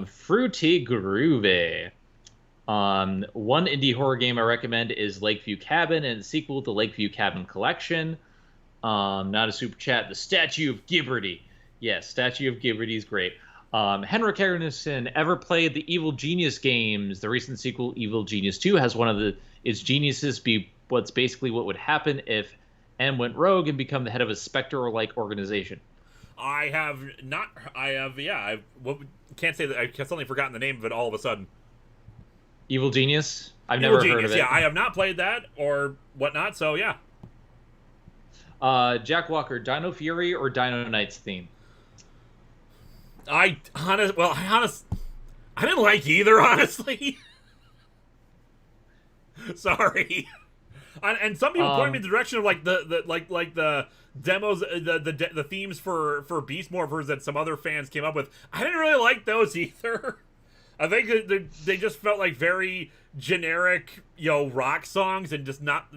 Fruity Groovy. One indie horror game I recommend is Lakeview Cabin, and the sequel to Lakeview Cabin Collection. Not a Super Chat. The Statue of Gibberty. Yes, Statue of Gibberty is great. Henrik Harrison, ever played the Evil Genius games? The recent sequel, Evil Genius 2, has one of its geniuses be what's basically what would happen if M went rogue and become the head of a Spectre-like organization. I have not. Can't say that. I've suddenly forgotten the name of it all of a sudden. Evil Genius? I've never heard of it. Yeah, I have not played that or whatnot, so yeah. Jack Walker, Dino Fury or Dino Knights theme? I didn't like either, honestly. Sorry. And some people point me in the direction of like the demos, the themes for Beast Morphers that some other fans came up with. I didn't really like those either. I think they just felt like very generic, rock songs and just not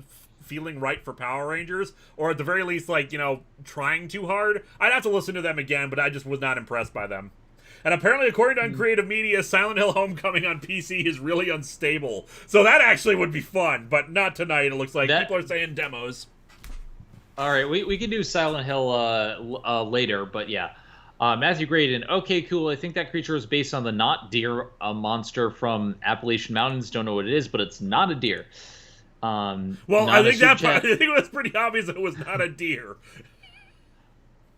feeling right for Power Rangers, or at the very least, like, trying too hard. I'd have to listen to them again, but I just was not impressed by them. And apparently, according to Uncreative Media, Silent Hill Homecoming on PC is really unstable. So that actually would be fun, but not tonight. It looks like people are saying demos. All right, we can do Silent Hill later, but yeah. Matthew Graydon, okay, cool. I think that creature is based on the not deer monster from Appalachian Mountains. Don't know what it is, but it's not a deer. Well, not I a think super that chat. I think it was pretty obvious that it was not a deer.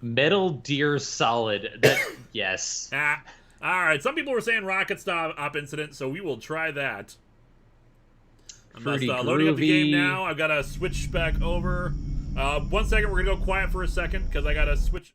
Metal Gear Solid. That yes. Ah, all right. Some people were saying rocket stop incident, so we will try that. I'm just Fruity loading up the game Groovy. now. I've got to switch back over. 1 second, we're gonna go quiet for a second because I gotta switch.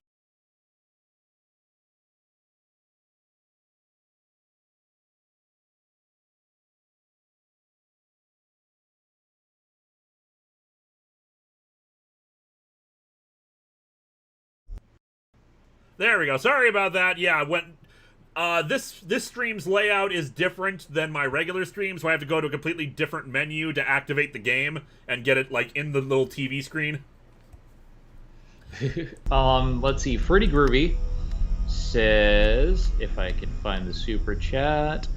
There we go. Sorry about that. Yeah, when this stream's layout is different than my regular stream, so I have to go to a completely different menu to activate the game and get it like in the little TV screen. Let's see. Fruity Groovy says, if I can find the super chat,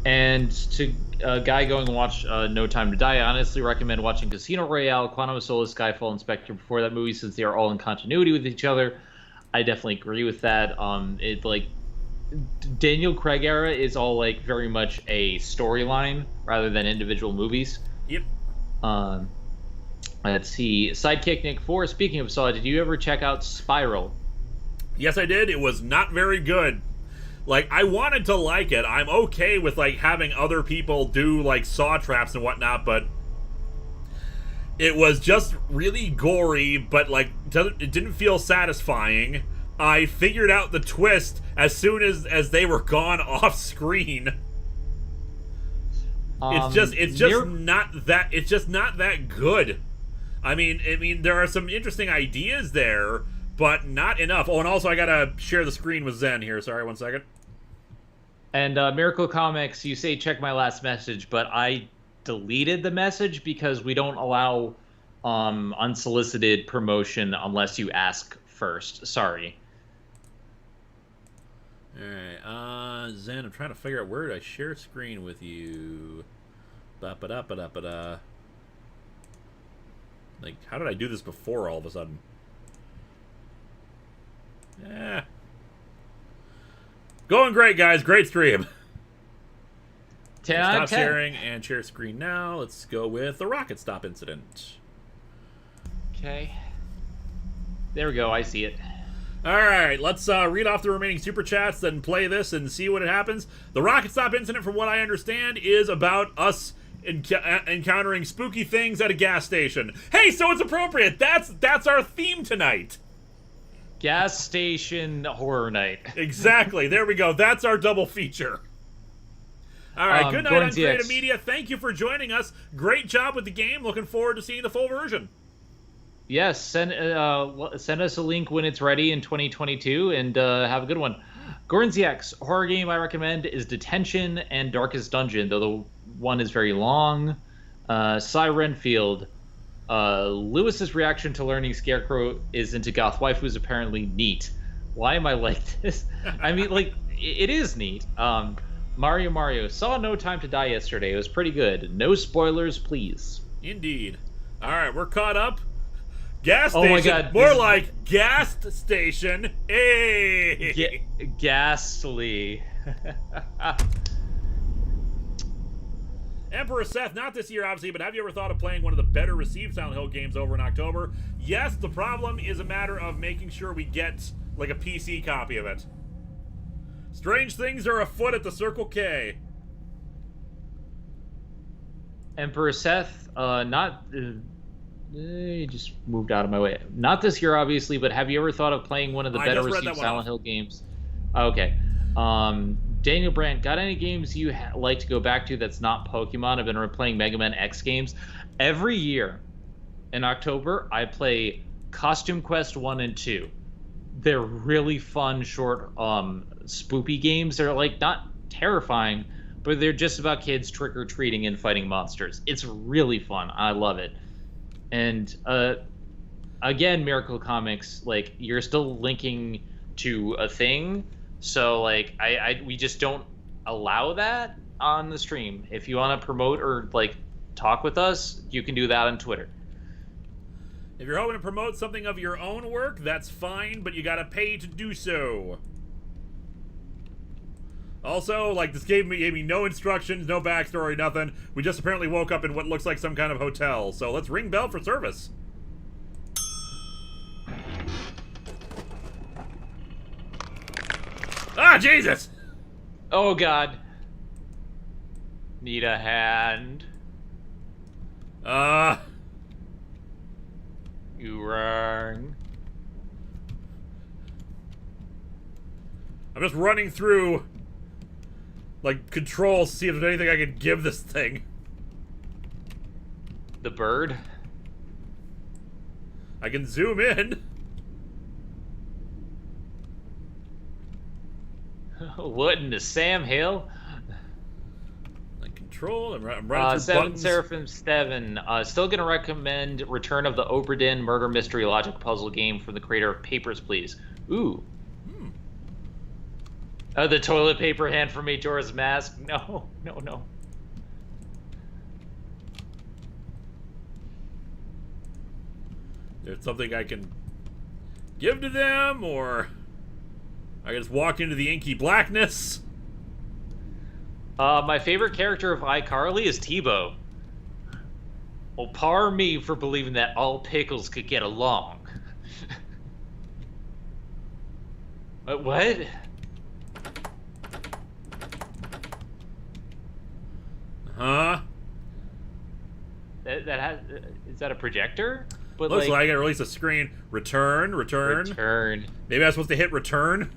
and to a guy going to watch No Time to Die, I honestly recommend watching Casino Royale, Quantum of Solace, Skyfall, and Spectre before that movie, since they are all in continuity with each other. I definitely agree with that. It like Daniel Craig era is all like very much a storyline rather than individual movies. Yep. Let's see. Sidekick Nick 4, speaking of Saw, did you ever check out Spiral? Yes, I did. It was not very good. Like, I wanted to like it. I'm okay with like having other people do like saw traps and whatnot, but it was just really gory, but like it didn't feel satisfying. I figured out the twist as soon as they were gone off screen. It's just not that good. I mean, there are some interesting ideas there, but not enough. Oh, and also I gotta share the screen with Zen here. Sorry, 1 second. And Miracle Comics, you say check my last message, but I deleted the message because we don't allow unsolicited promotion unless you ask first. Sorry. Alright, Zen, I'm trying to figure out where did I share screen with you. Ba-ba-da-ba-da-ba-da. Like, how did I do this before all of a sudden? Yeah. Going great, guys. Great stream. 10 out Stop of 10. sharing and share screen now. Let's go with the rocket stop incident. Okay. There we go. I see it. All right, let's read off the remaining super chats, then play this and see what happens. The rocket stop incident, from what I understand, is about us encountering spooky things at a gas station. Hey, so it's appropriate. That's our theme tonight. Gas station horror night. Exactly. There we go. That's our double feature. All right. Good night on Gordon Creative ZX. Media. Thank you for joining us. Great job with the game. Looking forward to seeing the full version. Yes, send us a link when it's ready in 2022, and have a good one. Gordon ZX, horror game I recommend is Detention and Darkest Dungeon, though the one is very long. Cy Renfield, Lewis's reaction to learning Scarecrow is into goth waifu is apparently neat. Why am I like this? I mean, like, it is neat. Mario saw No Time to Die yesterday. It was pretty good. No spoilers, please. Indeed. All right, we're caught up. Gas Oh station. my God, More this- like gas station. Hey. Ghastly. Emperor Seth, not this year, obviously, but have you ever thought of playing one of the better received Silent Hill games over in October? Yes, the problem is a matter of making sure we get, like, a PC copy of it. Strange things are afoot at the Circle K. Emperor Seth, he just moved out of my way. Not this year, obviously, but have you ever thought of playing one of the I better just read that received one Silent off. Hill games? Okay. Daniel Brandt, got any games you like to go back to that's not Pokemon? I've been replaying Mega Man X games. Every year in October, I play Costume Quest 1 and 2. They're really fun, short, spoopy games. They're, like, not terrifying, but they're just about kids trick-or-treating and fighting monsters. It's really fun. I love it. And again, Miracle Comics, like, you're still linking to a thing, so like we just don't allow that on the stream. If you want to promote or like talk with us, you can do that on Twitter. If you're hoping to promote something of your own work, that's fine, but you gotta pay to do so. Also, like, this gave me no instructions, no backstory, nothing. We just apparently woke up in what looks like some kind of hotel. So let's ring bell for service. Ah, Jesus! Oh, God. Need a hand. You rang. I'm just running through, like, controls to see if there's anything I can give this thing. The bird? I can zoom in. What in the Sam Hill? Like, control, I'm running through Seven buttons. Seraphim Steven. Still gonna recommend Return of the Oberdin murder mystery logic puzzle game from the creator of Papers, Please. Ooh. The toilet paper hand from Majora's Mask. No, no, no. There's something I can give to them, or I can just walk into the inky blackness. My favorite character of iCarly is Tebow. Well, par me for believing that all pickles could get along. What? Huh? That has, is that a projector? But Looks like I gotta release a screen. Return. Return. Maybe I was supposed to hit return.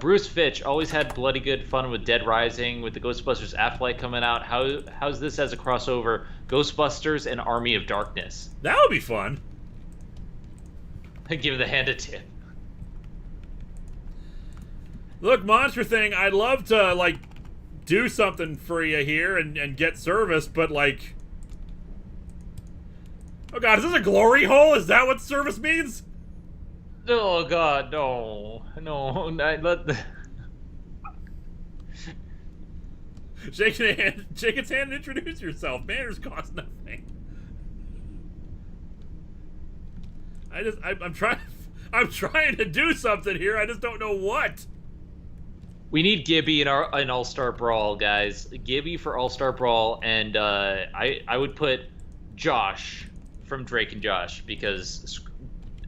Bruce Fitch always had bloody good fun with Dead Rising, with the Ghostbusters Afterlife coming out. How's this as a crossover? Ghostbusters and Army of Darkness. That would be fun. Give the hand a tip. Look, Monster Thing, I'd love to, like, do something for you here and get service, but, like... Oh, God, is this a glory hole? Is that what service means? Oh, God, no. No, let the... Shake its hand and introduce yourself. Manners cost nothing. I'm trying to do something here. I just don't know what. We need Gibby in All-Star Brawl, guys. Gibby for All-Star Brawl, and I would put Josh from Drake and Josh, because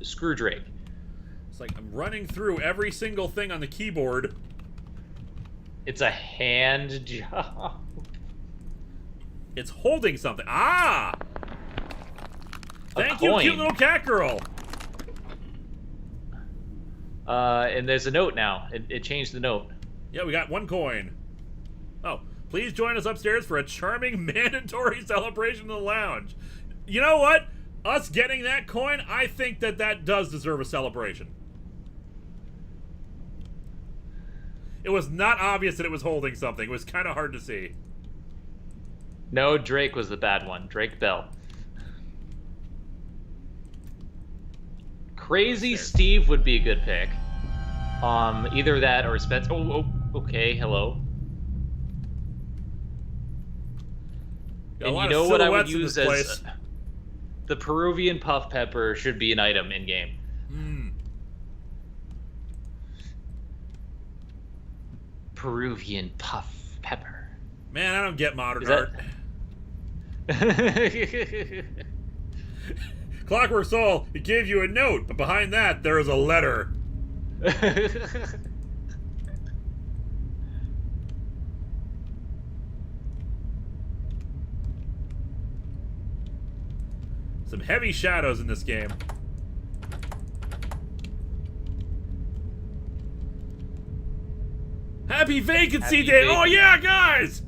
screw Drake. It's like I'm running through every single thing on the keyboard. It's a hand job. It's holding something. Ah! Thank you, coin. cute little cat girl. And there's a note now. It changed the note. Yeah, we got one coin. Oh, please join us upstairs for a charming mandatory celebration in the lounge. You know what? Us getting that coin, I think that does deserve a celebration. It was not obvious that it was holding something. It was kind of hard to see. No, Drake was the bad one. Drake Bell. Crazy Steve would be a good pick. Either that or Spence. Oh, okay. Hello. And you know what I would use as the Peruvian puff pepper should be an item in game. Peruvian puff pepper. Man, I don't get modern art. Clockwork Soul, it gave you a note, but behind that there is a letter. Some heavy shadows in this game. Happy Vacancy Day! Oh yeah, guys!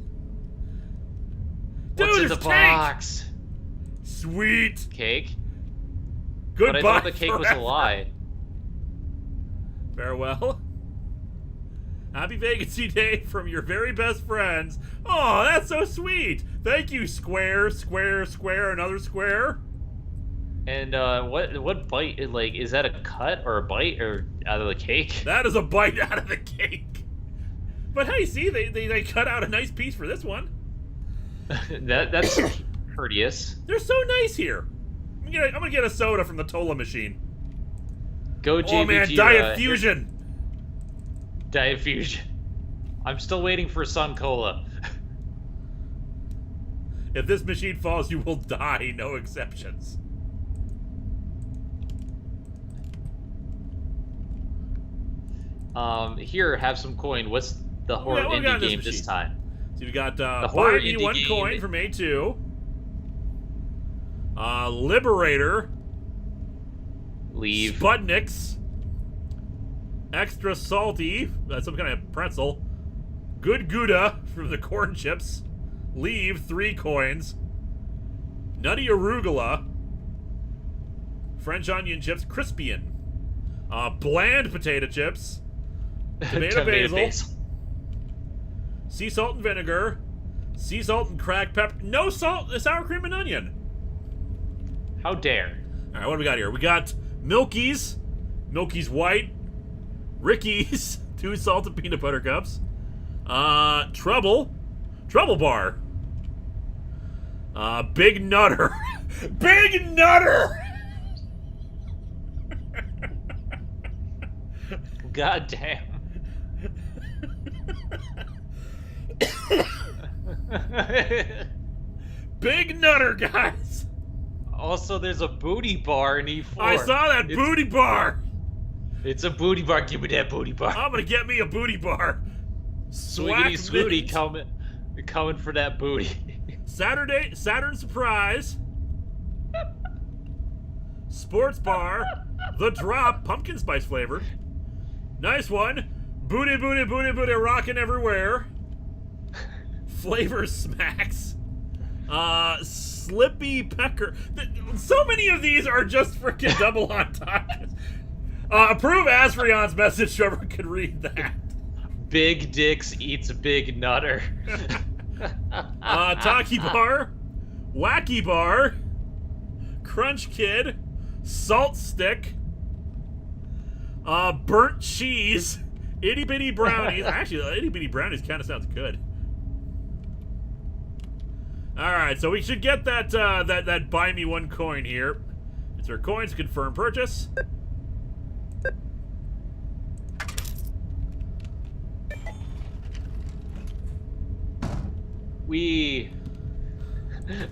Dude, What's in there's the box? Sweet. Cake? Goodbye. But I thought the cake was a lie. Farewell. Happy Vacancy Day from your very best friends. Oh, that's so sweet. Thank you, square, another square. And what bite? Like, is that a cut or a bite or out of the cake? That is a bite out of the cake. But hey, see, they cut out a nice piece for this one. That's courteous. They're so nice here. I'm gonna get a soda from the Tola machine. Go JVG. Oh man, Diet Fusion. Diet Fusion. I'm still waiting for Sun Cola. If this machine falls, you will die. No exceptions. Here, have some coin. What's the horror indie game this time? So we got the horror buy me indie one game. coin from A2. Liberator. Leave. Sputniks. Extra salty. That's some kind of pretzel. Good Gouda from the corn chips. Leave 3 coins. Nutty arugula. French onion chips. Crispian. Bland potato chips. Tomato basil. Sea salt and vinegar. Sea salt and cracked pepper. No salt, sour cream and onion. How dare. Alright, what do we got here? We got Milky's. Milky's White. Ricky's. 2 salted peanut butter cups. Trouble. Trouble Bar. Big Nutter. Big Nutter! God damn. Big Nutter, guys! Also, there's a booty bar in E4. I saw that booty bar! It's a booty bar. Give me that booty bar. I'm gonna get me a booty bar. Swiggity Swooty coming for that booty. Saturn Surprise. Sports Bar. The Drop, pumpkin spice flavor. Nice one. Booty, booty, booty, booty, rockin' everywhere. Flavor Smacks. Slippy Pecker. So many of these are just freaking double entendres. Approve Asrion's message so everyone can read that. Big Dicks eats Big Nutter. Taki Bar. Wacky Bar. Crunch Kid. Salt Stick. Burnt Cheese. Itty Bitty Brownies. Actually, Itty Bitty Brownies kind of sounds good. Alright, so we should get that that buy me one coin here. It's our coins to confirm purchase.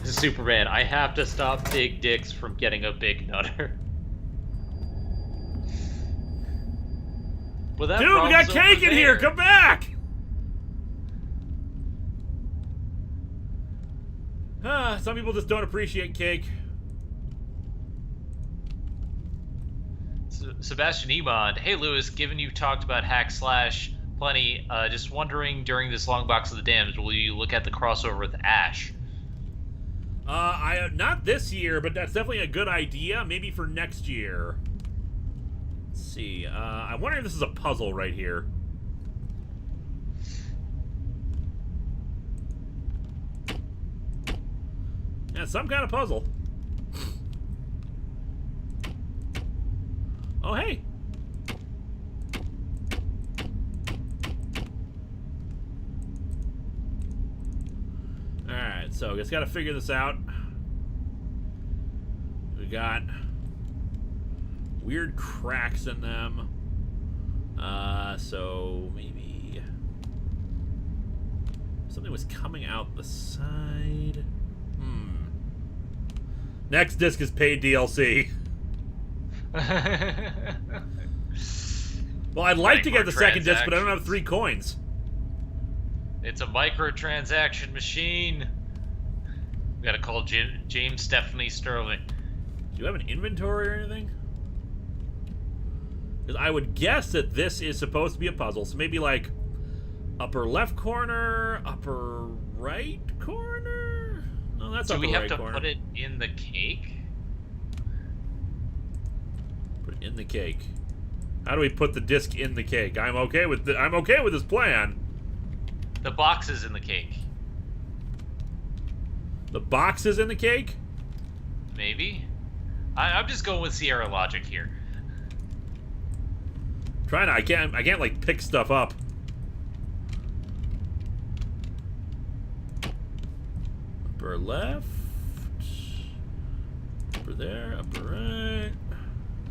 Superman, I have to stop Big Dicks from getting a Big Nutter. Well, dude, we got cake in here! Come back! Some people just don't appreciate cake. Sebastian Emond, hey Lewis, given you've talked about hack slash plenty, just wondering during this long box of the Dams, will you look at the crossover with Ash? Not this year, but that's definitely a good idea. Maybe for next year. Let's see. I wonder if this is a puzzle right here. Yeah, some kind of puzzle. Oh, hey. Alright, so just gotta figure this out. We got weird cracks in them. So maybe something was coming out the side. Next disc is paid DLC. Well, I'd like to get the second disc, but I don't have 3 coins. It's a microtransaction machine. We gotta call James Stephanie Sterling. Do you have an inventory or anything? Because I would guess that this is supposed to be a puzzle. So maybe like upper left corner, upper right corner? No, that's upper right corner. Do we have to put it in the cake? Put it in the cake. How do we put the disc in the cake? I'm okay with this plan. The box is in the cake. The box is in the cake? Maybe. I'm just going with Sierra logic here. Trying to, I can't like pick stuff up. Upper left. Upper there, upper right.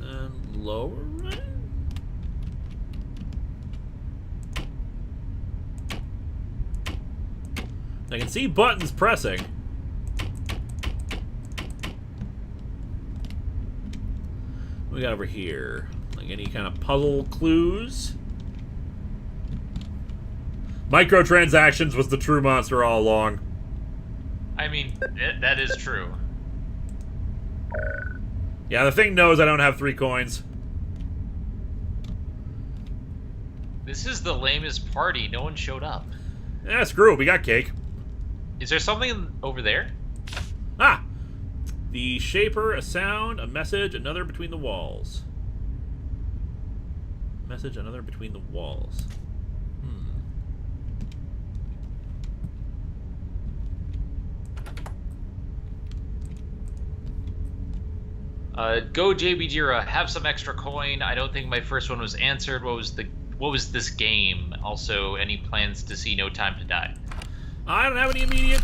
And slower run? I can see buttons pressing. What we got over here? Like any kind of puzzle clues? Microtransactions was the true monster all along. I mean, that is true. Yeah, the thing knows I don't have 3 coins. This is the lamest party. No one showed up. Yeah, screw it. We got cake. Is there something over there? Ah! The shaper, a sound, a message, another between the walls. Message, another between the walls. Go JB Jira, have some extra coin. I don't think my first one was answered. What was this game? Also, any plans to see No Time to Die? I don't have any immediate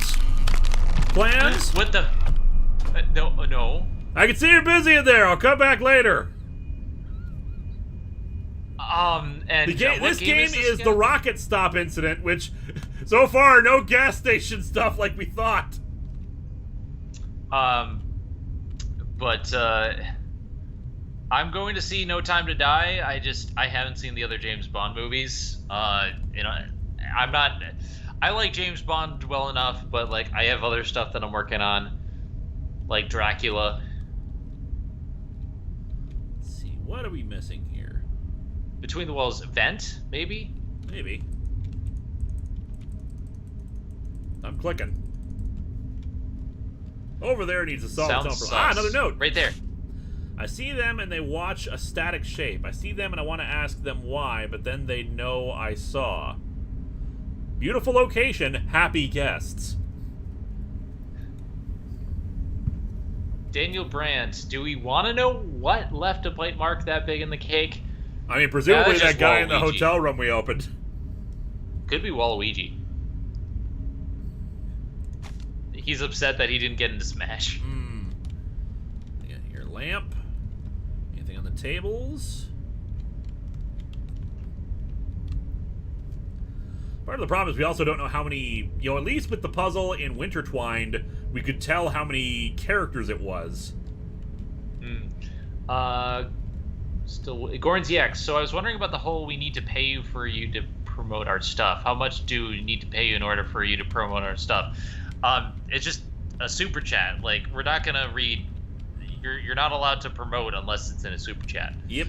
plans. What the? No. I can see you're busy in there. I'll come back later. And this game is the rocket stop incident, which so far no gas station stuff like we thought. But I'm going to see No Time to Die. I haven't seen the other James Bond movies. I like James Bond well enough, but like I have other stuff that I'm working on, like Dracula. Let's see, what are we missing here? Between the Walls vent, maybe? Maybe. I'm clicking. Over there needs a solid Sounds Ah, another note. Right there. I see them and they watch a static shape. I see them and I want to ask them why, but then they know I saw. Beautiful location, happy guests. Daniel Brandt, do we want to know what left a bite mark that big in the cake? I mean, presumably that guy in the hotel room we opened. Could be Waluigi. He's upset that he didn't get into Smash. Yeah, your lamp. Anything on the tables? Part of the problem is we also don't know how many, at least with the puzzle in Wintertwined, we could tell how many characters it was. Still, Gorn's EX. So I was wondering about the whole we need to pay you for you to promote our stuff. How much do we need to pay you in order for you to promote our stuff? It's just a super chat. Like, we're not gonna read. You're not allowed to promote unless it's in a super chat. Yep.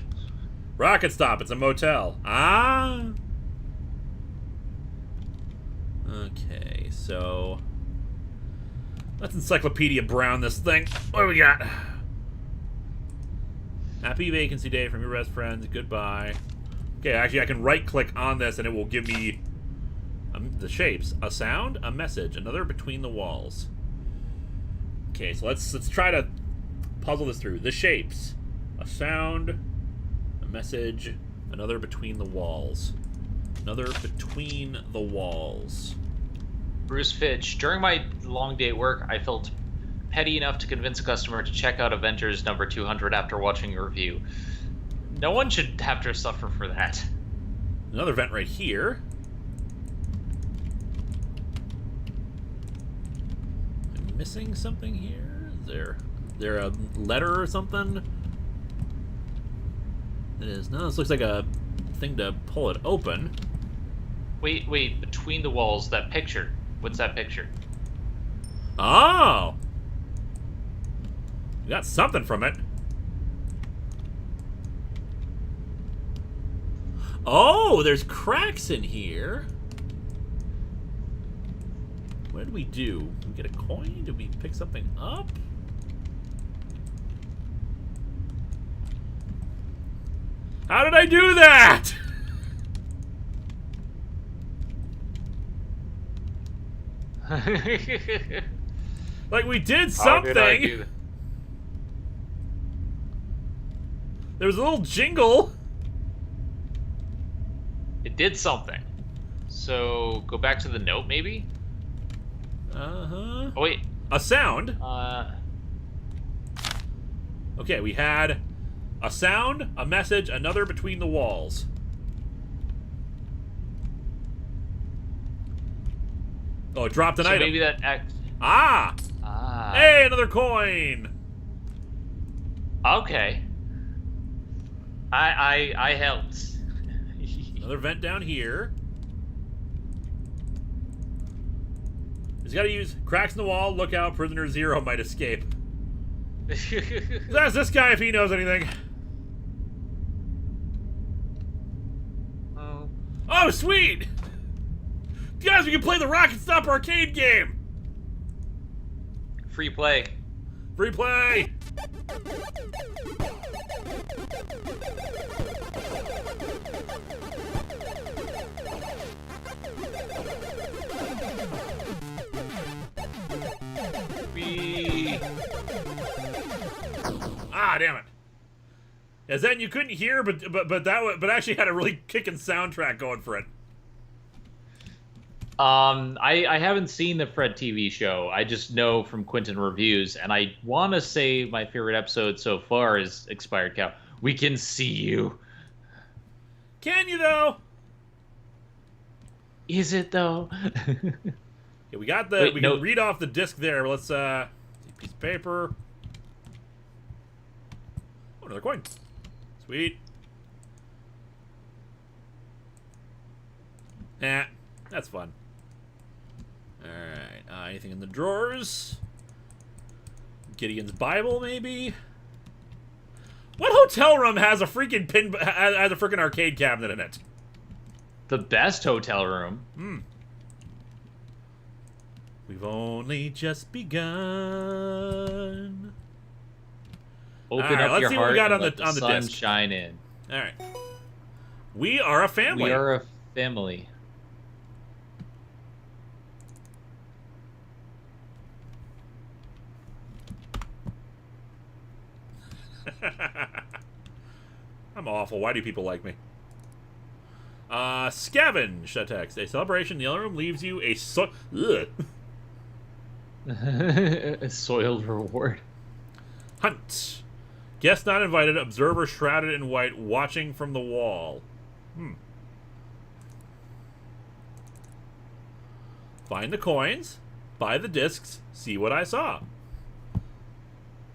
Rocket Stop. It's a motel. Ah. Okay, so let's Encyclopedia Brown this thing. What do we got? Happy vacancy day from your best friends. Goodbye. Okay, actually, I can right-click on this and it will give me the shapes. A sound, a message, another between the walls. Okay, so let's try to puzzle this through. The shapes. A sound, a message, another between the walls. Another between the walls. Bruce Fitch, during my long day at work, I felt petty enough to convince a customer to check out Avengers number 200 after watching a review. No one should have to suffer for that. Another vent right here. I'm missing something here? Is there a letter or something? It is. No, this looks like a thing to pull it open. Wait, between the walls, that picture. What's that picture? Oh! We got something from it. Oh, there's cracks in here. What did we do? Did we get a coin? Did we pick something up? How did I do that? Like we did something. How did I do that? There was a little jingle. It did something. So go back to the note, maybe. Uh-huh. Oh wait. A sound. Uh. Okay, we had A sound, a message, another between the walls. Oh, it dropped an item. Maybe that... Ah! Hey, another coin! Okay. I helped. Another vent down here. He's got to use cracks in the wall. Look out, prisoner 0 might escape. That's this guy if he knows anything. Oh, sweet! Guys, we can play the Rocket Stop arcade game! Free play. Free play! Ah, damn it. As then you couldn't hear, but actually had a really kicking soundtrack going for it. I haven't seen the Fred TV show. I just know from Quentin reviews, and I want to say my favorite episode so far is Expired Cow. We can see you. Can you though? Is it though? Yeah, we got the. We can read off the disc there. Let's piece of paper. Oh, another coin. Sweet. Nah, that's fun. Alright, anything in the drawers? Gideon's Bible, maybe? What hotel room has a freaking has a freaking arcade cabinet in it? The best hotel room. We've only just begun. Open up your heart and let the sun disc. shine in. Alright. We are a family. We are a family. I'm awful. Why do people like me? Scavenge, that text. A celebration in the other room leaves you a a soiled reward. Hunt. Guest not invited. Observer shrouded in white, watching from the wall. Find the coins. Buy the discs. See what I saw.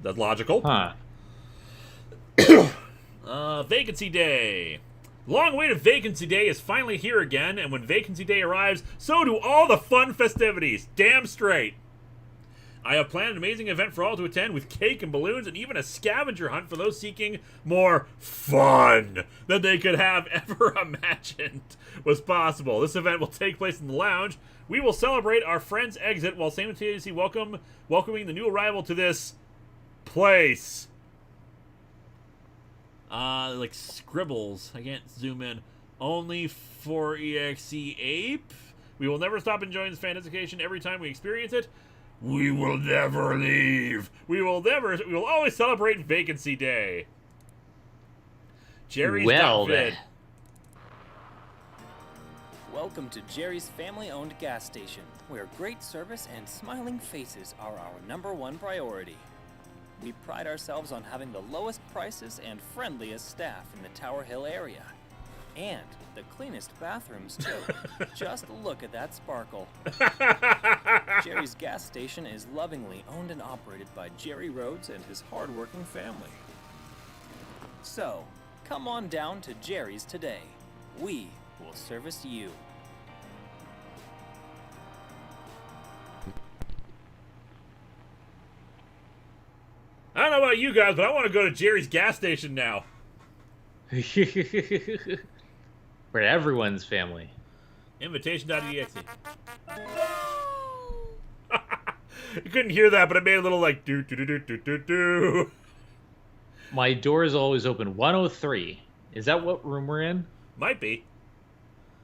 That's logical. Huh. Vacancy Day. Long-awaited Vacancy Day is finally here again, and when Vacancy Day arrives, so do all the fun festivities. Damn straight. I have planned an amazing event for all to attend with cake and balloons and even a scavenger hunt for those seeking more fun than they could have ever imagined was possible. This event will take place in the lounge. We will celebrate our friend's exit while simultaneously welcoming the new arrival to this place. Like scribbles. I can't zoom in. Only for EXE Ape. We will never stop enjoying this fantasy every time we experience it. We will never leave. We will always celebrate Vacancy Day. Jerry's Welcome to Jerry's family-owned gas station, where great service and smiling faces are our #1 priority. We pride ourselves on having the lowest prices and friendliest staff in the Tower Hill area. And the cleanest bathrooms, too. Just look at that sparkle. Jerry's gas station is lovingly owned and operated by Jerry Rhodes and his hard-working family. So, come on down to Jerry's today. We will service you. I don't know about you guys, but I want to go to Jerry's gas station now. We're everyone's family. Invitation.exe. You couldn't hear that, but it made a little like do do do do do do do. My door is always open. 103. Is that what room we're in? Might be.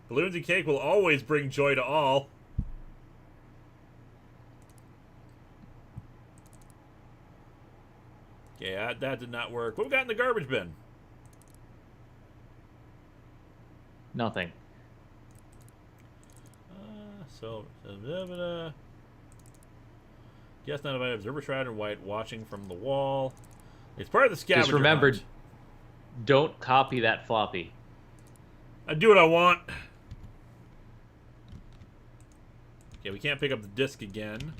Balloons and cake will always bring joy to all. Yeah, that did not work. What we got in the garbage bin? Nothing. Guess not invited. Observer shrouded in white, watching from the wall. It's part of the scavenger Just remember, hunt. Don't copy that floppy. I do what I want. Okay, we can't pick up the disc again.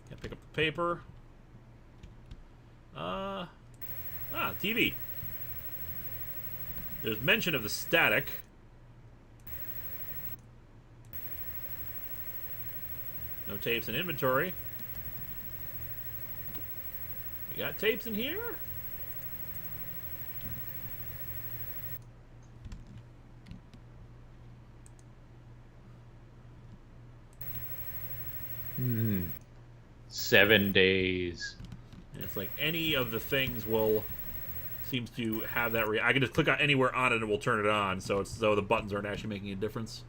Can't pick up the paper. TV. There's mention of the static. No tapes in inventory. We got tapes in here? Hmm. 7 days. And it's like any of the things will seems to have that. I can just click on anywhere on it and it will turn it on. So it's as though the buttons aren't actually making a difference.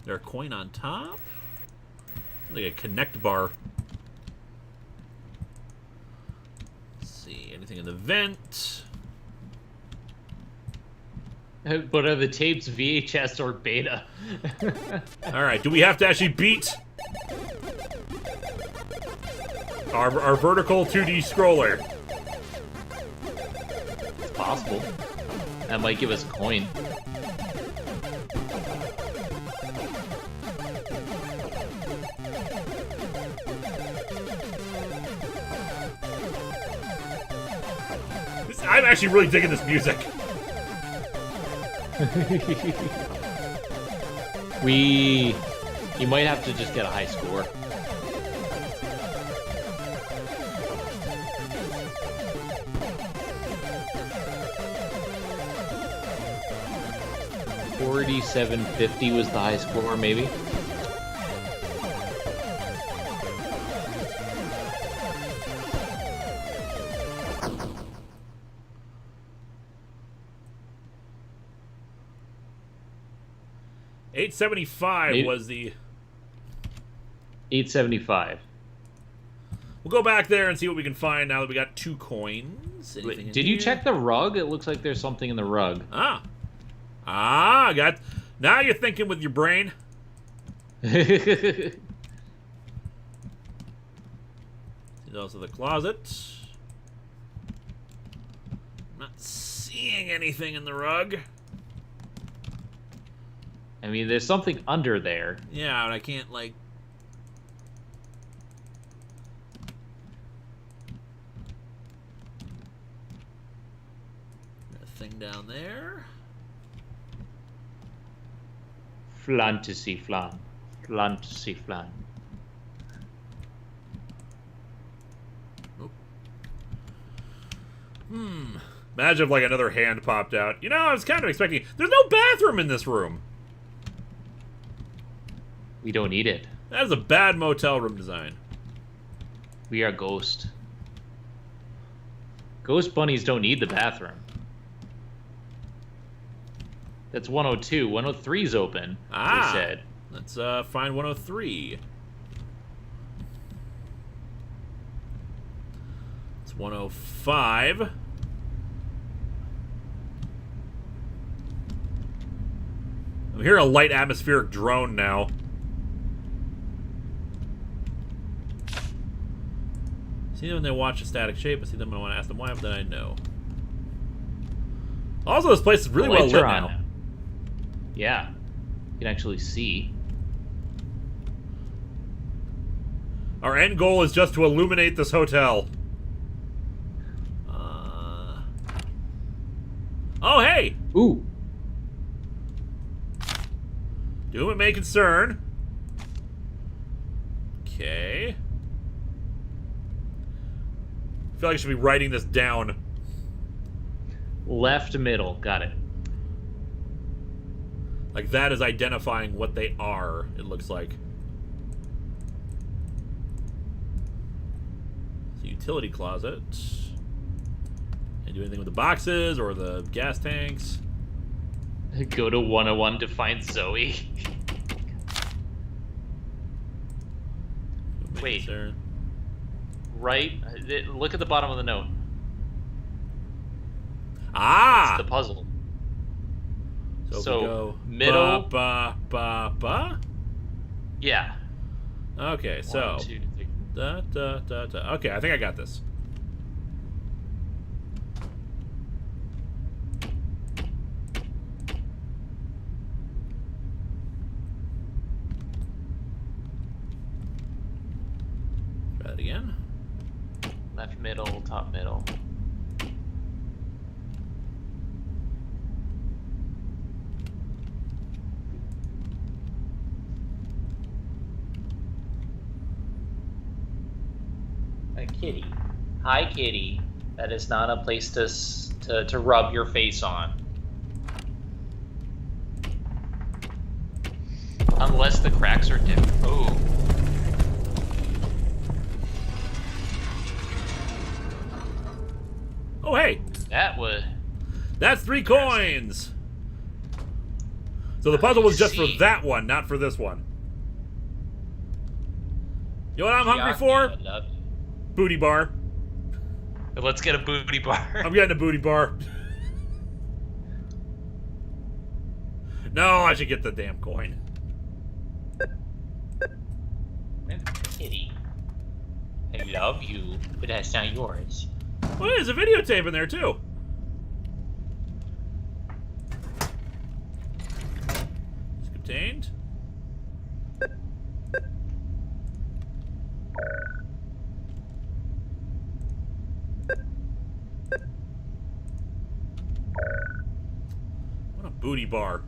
Is there a coin on top? Like a connect bar. Let's see, anything in the vent? But are the tapes VHS or beta? All right, do we have to actually beat our vertical 2D scroller? It's possible. That might give us a coin. I'm actually really digging this music. You might have to just get a high score. $47.50 was the high score, maybe. $8.75 was the... $8.75. We'll go back there and see what we can find now that we got 2 coins. Wait, did you check the rug? It looks like there's something in the rug. Got. Now you're thinking with your brain. There's also the closet. Not seeing anything in the rug. I mean, there's something under there. Yeah, but I can't, like... Got a thing down there. Fantasy flan. Fantasy flan. Oh. Imagine if, like, another hand popped out. You know, I was kind of expecting... There's no bathroom in this room! We don't need it. That is a bad motel room design. We are ghost. Ghost bunnies don't need the bathroom. That's 102. 103's open, they said. Let's find 103. It's 105. I'm hearing a light atmospheric drone now. See them when they watch a static shape. I see them when I want to ask them why, but then I know. Also, this place is really well lit now. Yeah. You can actually see. Our end goal is just to illuminate this hotel. Oh, hey! Ooh. Doom it may concern. Okay. I feel like I should be writing this down. Left middle. Got it. Like, that is identifying what they are, it looks like. It's a utility closet. Can't do anything with the boxes or the gas tanks. Go to 101 to find Zoe. Wait. Sure. Right? Look at the bottom of the note. Ah! It's the puzzle. So we go middle. Ba. Yeah. Okay, so. 1, 2, 3. Okay, I think I got this. middle, top middle. A kitty. Hi, kitty. That is not a place to rub your face on. Unless the cracks are different. Oh. Oh, hey. That's 3 coins. So the puzzle was just for that one, not for this one. You know what I'm hungry for? Booty bar. Let's get a booty bar. I'm getting a booty bar. No, I should get the damn coin. Kitty. I love you, but that's not yours. Well, there's a videotape in there, too. It's contained. What a booty bar.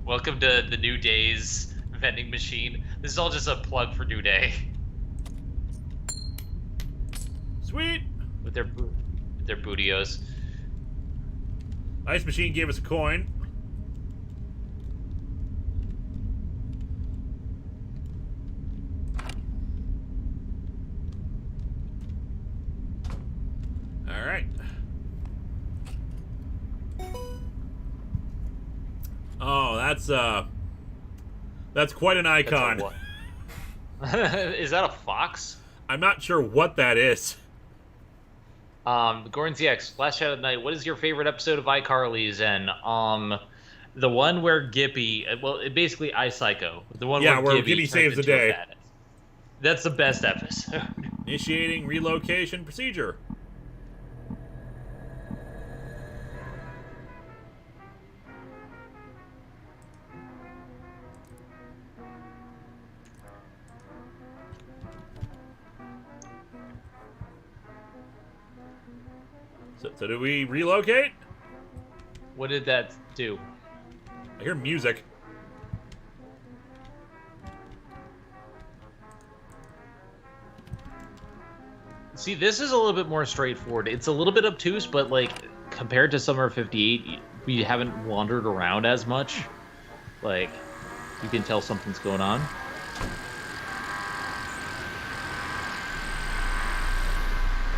Welcome to the New Day's vending machine. This is all just a plug for New Day. Sweet. With their bootios. Ice machine gave us a coin. All right. Oh, that's quite an icon. Is that a fox? I'm not sure what that is. Gordon ZX, Last Shadow of the Night. What is your favorite episode of iCarly's? And the one where Gippy, basically iPsycho. The one where Gibby saves the day. That's the best episode. Initiating relocation procedure. So do we relocate? What did that do? I hear music. See, this is a little bit more straightforward. It's a little bit obtuse, but like compared to Summer of '58, we haven't wandered around as much. Like, you can tell something's going on.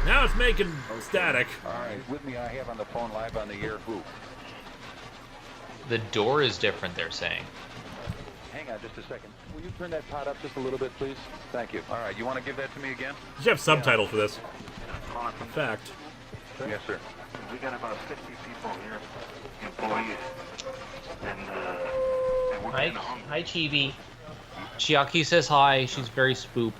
Now it's making static. All right, with me I have on the phone live on the air who? The door is different, they're saying. Hang on just a second. Will you turn that pot up just a little bit, please? Thank you. All right, you want to give that to me again? You should have subtitles for this. In fact. Yes, sir. We got about 50 people here, employees, and we're kind of hungry. Hi, Chibi. Chiaki says hi. She's very spoop.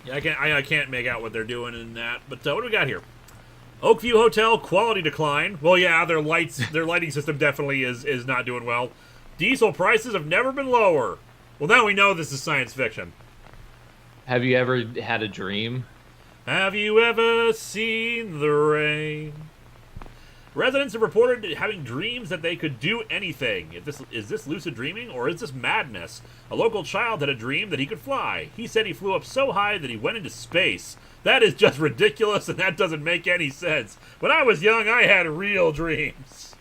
Yeah, I can't make out what they're doing in that. But what do we got here? Oakview Hotel quality decline. Well, yeah, their lighting system definitely is not doing well. Diesel prices have never been lower. Well, now we know this is science fiction. Have you ever had a dream? Have you ever seen the rain? Residents have reported having dreams that they could do anything. Is this lucid dreaming or is this madness? A local child had a dream that he could fly. He said he flew up so high that he went into space. That is just ridiculous, and that doesn't make any sense. When I was young, I had real dreams.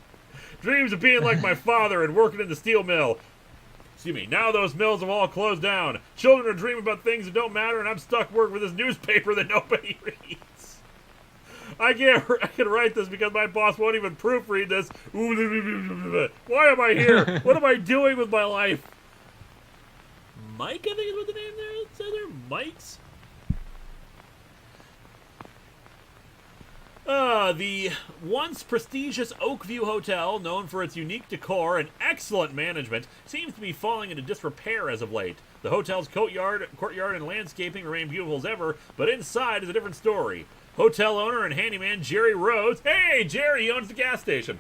Dreams of being like my father and working in the steel mill. Excuse me. Now those mills have all closed down. Children are dreaming about things that don't matter, and I'm stuck working with this newspaper that nobody reads. I can write this because my boss won't even proofread this. Why am I here? What am I doing with my life? Mike, I think is what the name there says there. Mike's. The once prestigious Oakview Hotel, known for its unique decor and excellent management, seems to be falling into disrepair as of late. The hotel's courtyard and landscaping remain beautiful as ever, but inside is a different story. Hotel owner and handyman Jerry Rhodes, hey, Jerry, he owns the gas station,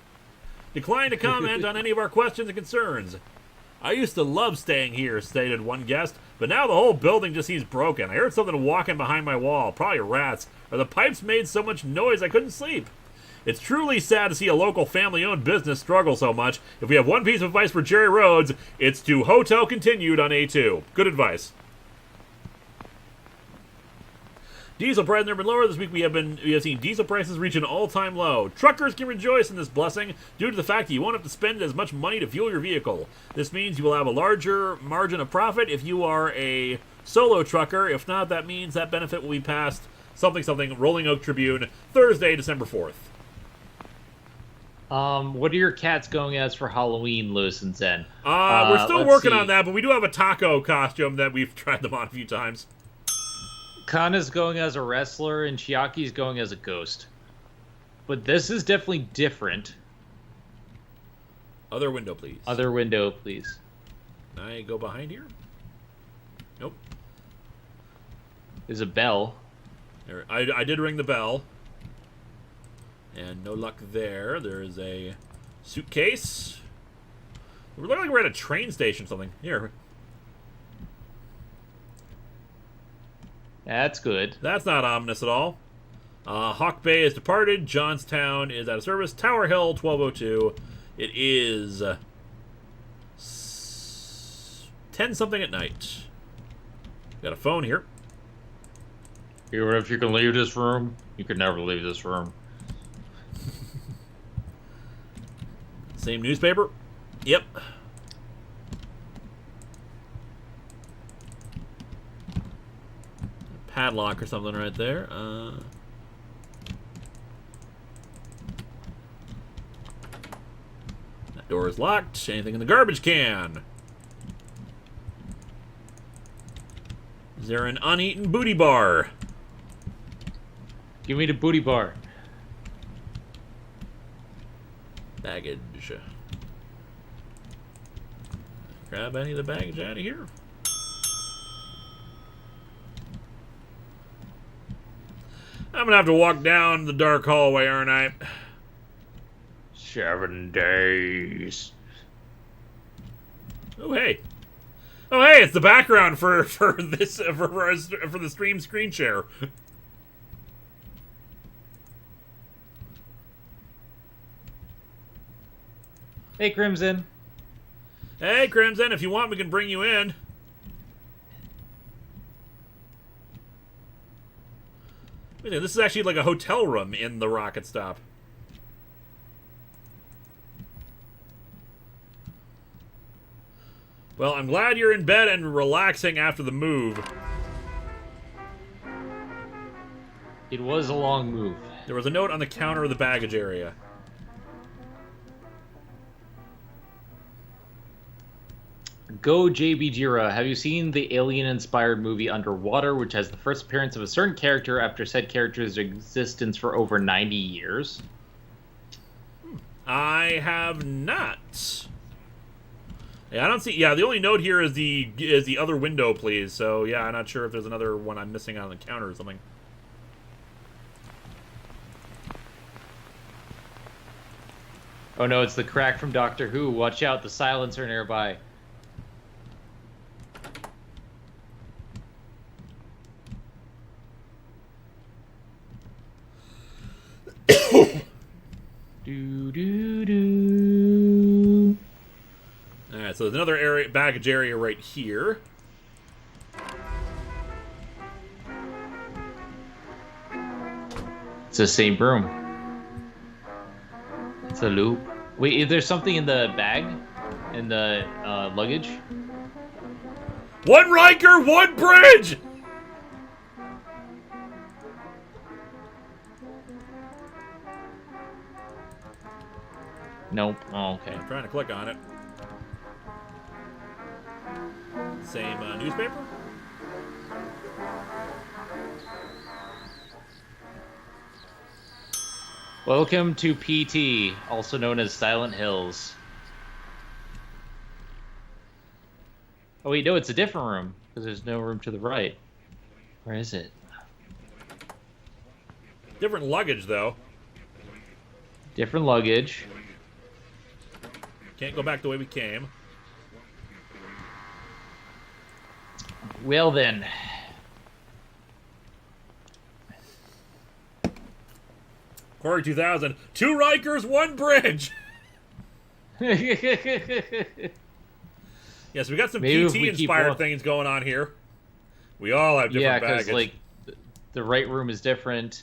declined to comment on any of our questions and concerns. I used to love staying here, stated one guest, but now the whole building just seems broken. I heard something walking behind my wall, probably rats, or the pipes made so much noise I couldn't sleep. It's truly sad to see a local family-owned business struggle so much. If we have one piece of advice for Jerry Rhodes, it's to hotel continued on A2. Good advice. Diesel prices have been lower this week. We have seen diesel prices reach an all-time low. Truckers can rejoice in this blessing due to the fact that you won't have to spend as much money to fuel your vehicle. This means you will have a larger margin of profit if you are a solo trucker. If not, that means that benefit will be passed something Rolling Oak Tribune, Thursday, December 4th. What are your cats going as for Halloween, Lewis and Zen? We're still working on that, but we do have a taco costume that we've tried them on a few times. Kana's going as a wrestler, and Chiaki's going as a ghost. But this is definitely different. Other window, please. Other window, please. Can I go behind here? Nope. There's a bell. There, I did ring the bell. And no luck there. There is a suitcase. We look like we're at a train station or something. Here. That's good. That's not ominous at all. Hawk Bay has departed. Johnstown is out of service. Tower Hill, 12:02. It is 10-something at night. Got a phone here. Even if you can leave this room, you can never leave this room. Same newspaper? Yep. Padlock or something right there. That door is locked. Anything in the garbage can? Is there an uneaten booty bar? Give me the booty bar. Baggage. Grab any of the baggage out of here. I'm gonna have to walk down the dark hallway, aren't I? 7 days. Oh hey. Oh hey, it's the background for the stream screen share. Hey, Crimson. Hey, Crimson, if you want, we can bring you in. This is actually like a hotel room in the rocket stop. Well, I'm glad you're in bed and relaxing after the move. It was a long move. There was a note on the counter of the baggage area. Go JB Jira. Have you seen the alien-inspired movie Underwater, which has the first appearance of a certain character after said character's existence for over 90 years? I have not. Yeah, I don't see. Yeah, the only note here is the other window, please. So yeah, I'm not sure if there's another one I'm missing on the counter or something. Oh no, it's the crack from Doctor Who. Watch out, the silencer nearby. Do. Alright, so there's another area, baggage area right here. It's the same room. It's a loop. Wait, is there something in the bag? In the luggage? One Riker, one bridge! Nope. Oh, okay. I'm trying to click on it. Same newspaper? Welcome to PT, also known as Silent Hills. Oh wait, no, it's a different room, because there's no room to the right. Where is it? Different luggage, though. Different luggage. Can't go back the way we came. Well then. Corey 2000. 2 Rikers, 1 bridge. Yes, we got some PT-inspired things going on here. We all have different baggage. Yeah, because, like, the right room is different.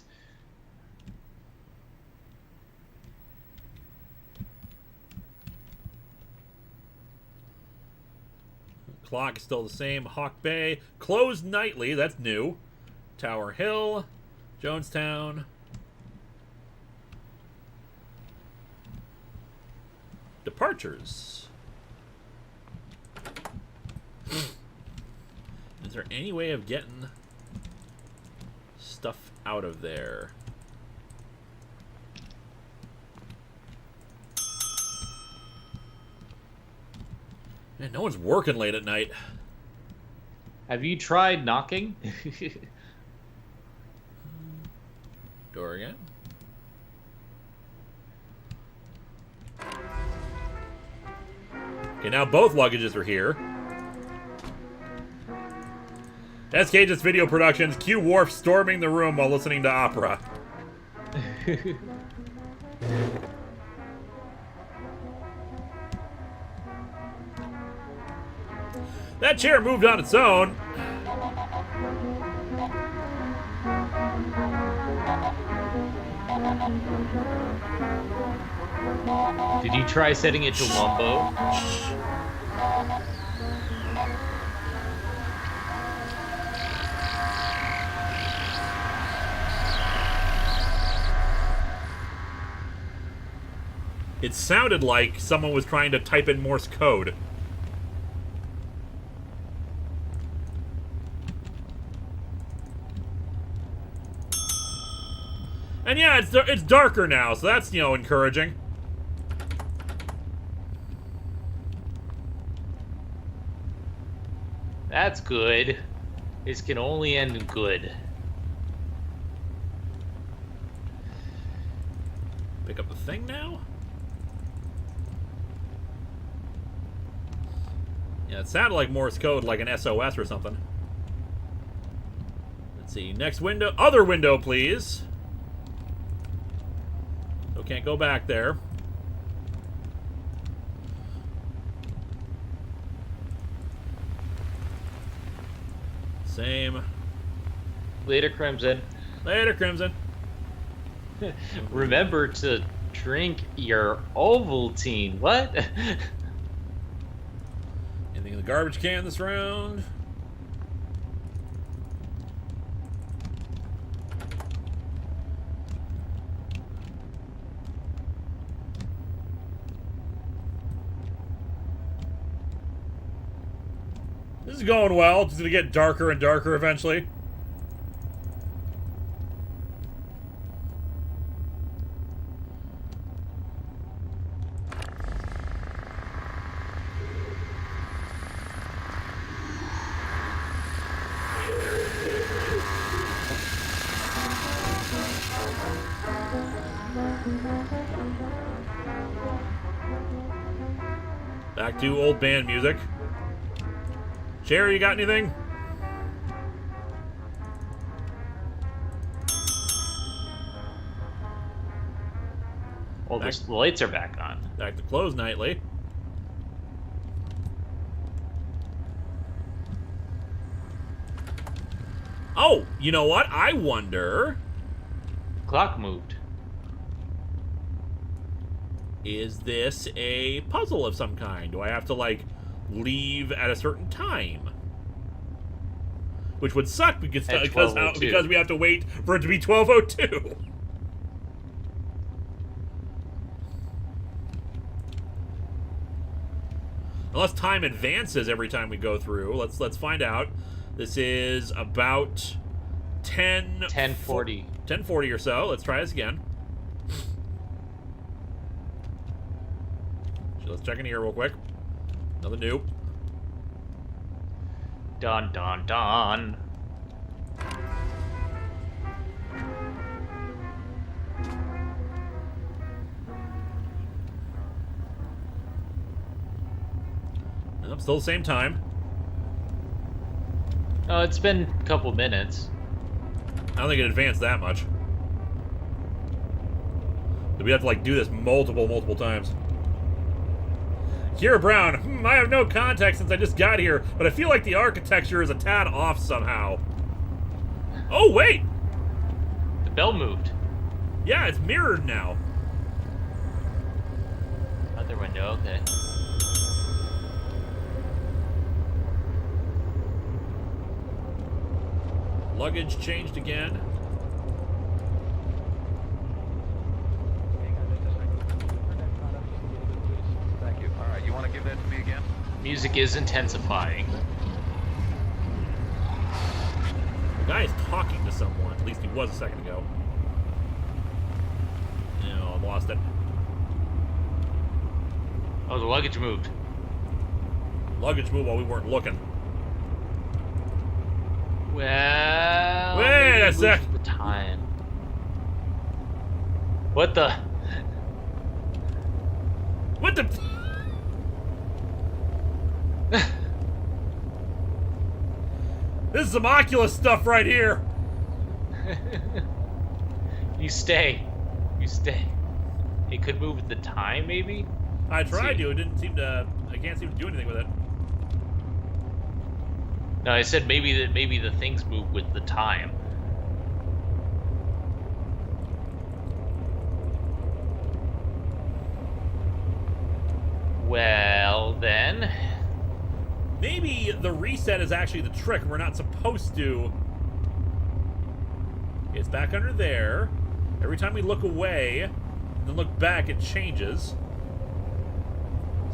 Clock is still the same. Hawk Bay. Closed nightly. That's new. Tower Hill. Jonestown. Departures. Is there any way of getting stuff out of there? Man, no one's working late at night. Have you tried knocking? Door again. Okay, now both luggages are here. SK's Video Productions, Q Wharf storming the room while listening to opera. That chair moved on its own. Did you try setting it to Wumbo? It sounded like someone was trying to type in Morse code. And yeah, it's darker now, so that's, you know, encouraging. That's good. This can only end in good. Pick up the thing now? Yeah, it sounded like Morse code, like an SOS or something. Let's see, next window. Other window, please. So can't go back there. Same. Later, Crimson. Later, Crimson. Remember to drink your Ovaltine. What? Anything in the garbage can this round? This is going well. It's gonna get darker and darker eventually. Back to old band music. Sherry, you got anything? Well, the lights are back on. Back to close nightly. Oh, you know what? I wonder... Clock moved. Is this a puzzle of some kind? Do I have to, like, leave at a certain time? Which would suck because we have to wait for it to be 12:02. Unless time advances every time we go through. Let's find out. This is about 10:40. 10:40 or so. Let's try this again. So let's check in here real quick. Nothing new. Dun dun dun. Nope, still the same time. Oh, it's been a couple minutes. I don't think it advanced that much. We have to like do this multiple times. Kira Brown, I have no context since I just got here, but I feel like the architecture is a tad off somehow. Oh, wait! The bell moved. Yeah, it's mirrored now. Other window, okay. Luggage changed again. Hang on just a second. Turn that pot up just a little bit, please. Thank you. All right, you want to give that to me again? Music is intensifying. The guy is talking to someone. At least he was a second ago. No, I lost it. Oh, the luggage moved. Luggage moved while we weren't looking. Well, Wait maybe a it sec. moved the time. What the? What the? This is some Oculus stuff right here. You stay. You stay. It could move with the time, maybe? I tried to. It didn't seem to. I can't seem to do anything with it. No, I said maybe the things move with the time. Well, then. Maybe the reset is actually the trick. We're not supposed to. It's back under there. Every time we look away, and then look back, it changes.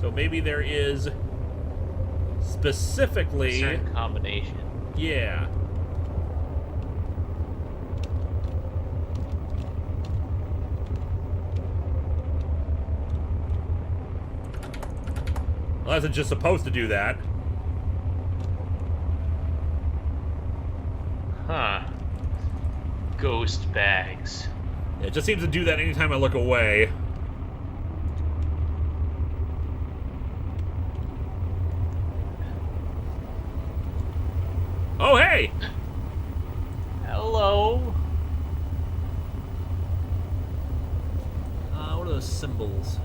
So maybe there is specifically. A certain combination. Yeah. Unless it's just supposed to do that. Huh. Ghost bags. It just seems to do that anytime I look away. Oh, hey! Hello. What are those symbols?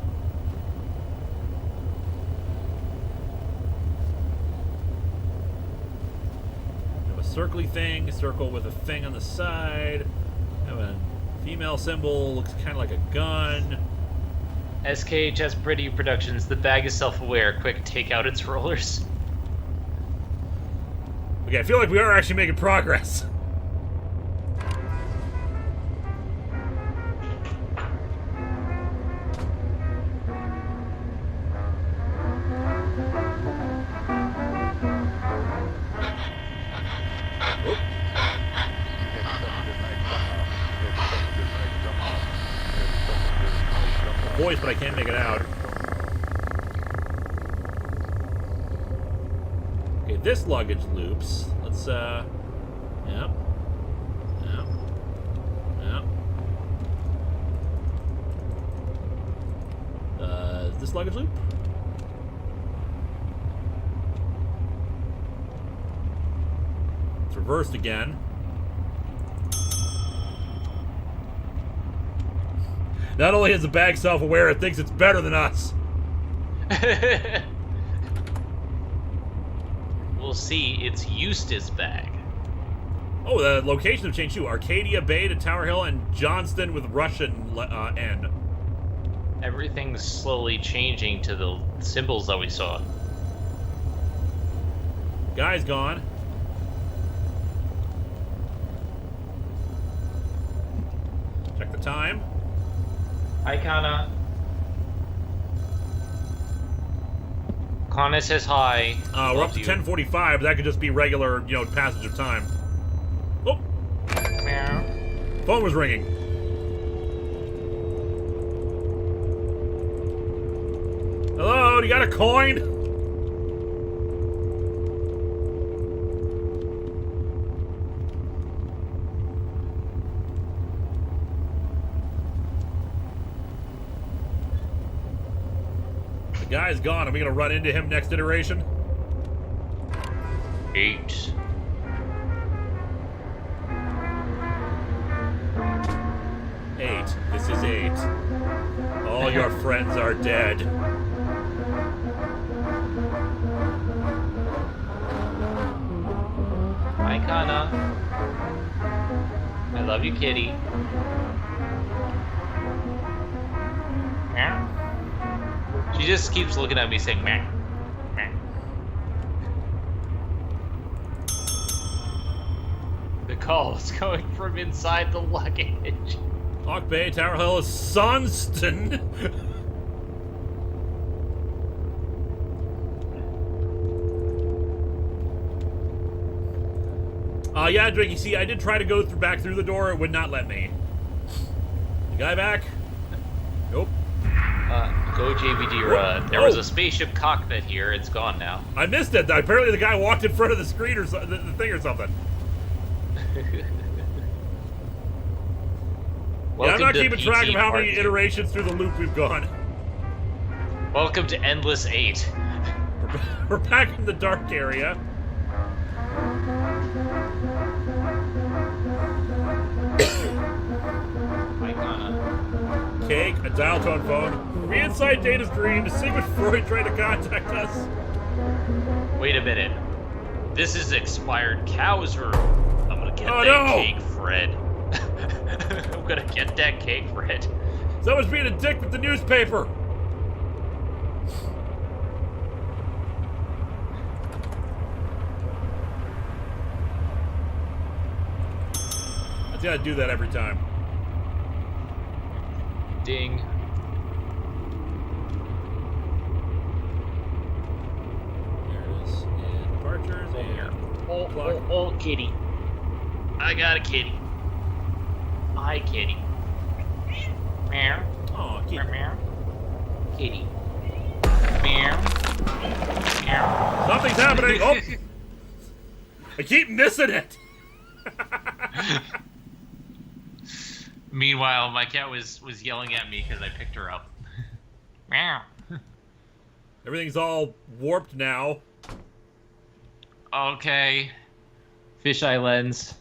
Have a circly thing, circle with a thing on the side. Have a female symbol, looks kind of like a gun. SKHS Pretty Productions. The bag is self-aware. Quick, take out its rollers. Okay, I feel like we are actually making progress. Voice, but I can't make it out. Okay, this luggage loops. Let's, yep. Yep. Yep. Is this luggage loop? It's reversed again. Not only is the bag self-aware, it thinks it's better than us. We'll see. It's Eustace bag. Oh, the locations have changed too. Arcadia Bay to Tower Hill and Johnston with Russian N. Everything's slowly changing to the symbols that we saw. Guy's gone. Check the time. Hi, Kana. Kana says hi. We're up to 10:45, but that could just be regular, passage of time. Oh! Meow. Phone was ringing. Hello, do you got a coin? The guy's gone. Are we gonna run into him next iteration? 8, This is 8. All your friends are dead. Hi, Kana. I love you, kitty. Meow. She just keeps looking at me saying meh. Meh. The call is coming from inside the luggage. Hawk Bay, Tower Hill, Sonston. Yeah, Drake, you see, I did try to go back through the door. It would not let me. The guy back? Nope. Go JBD. There was a spaceship cockpit here. It's gone now. I missed it. Apparently the guy walked in front of the screen or the thing or something. Yeah, I'm not keeping track of how many iterations through the loop we've gone. Welcome to Endless 8. We're back in the dark area. Cake, a dial tone phone. Are we inside Data's dream? Is Sigmund Freud trying to contact us? Wait a minute. This is expired cow's room. I'm gonna get cake, Fred. I'm gonna get that cake, Fred. Someone's being a dick with the newspaper. I gotta do that every time. Ding. There it is. And departures and Oh, kitty. I got a kitty. Hi, kitty. Meow. Oh, kitty. Meow. Kitty. Meow. Meow. Something's happening. Oh! I keep missing it. Meanwhile, my cat was yelling at me because I picked her up. Meow. Everything's all warped now. Okay. Fisheye lens.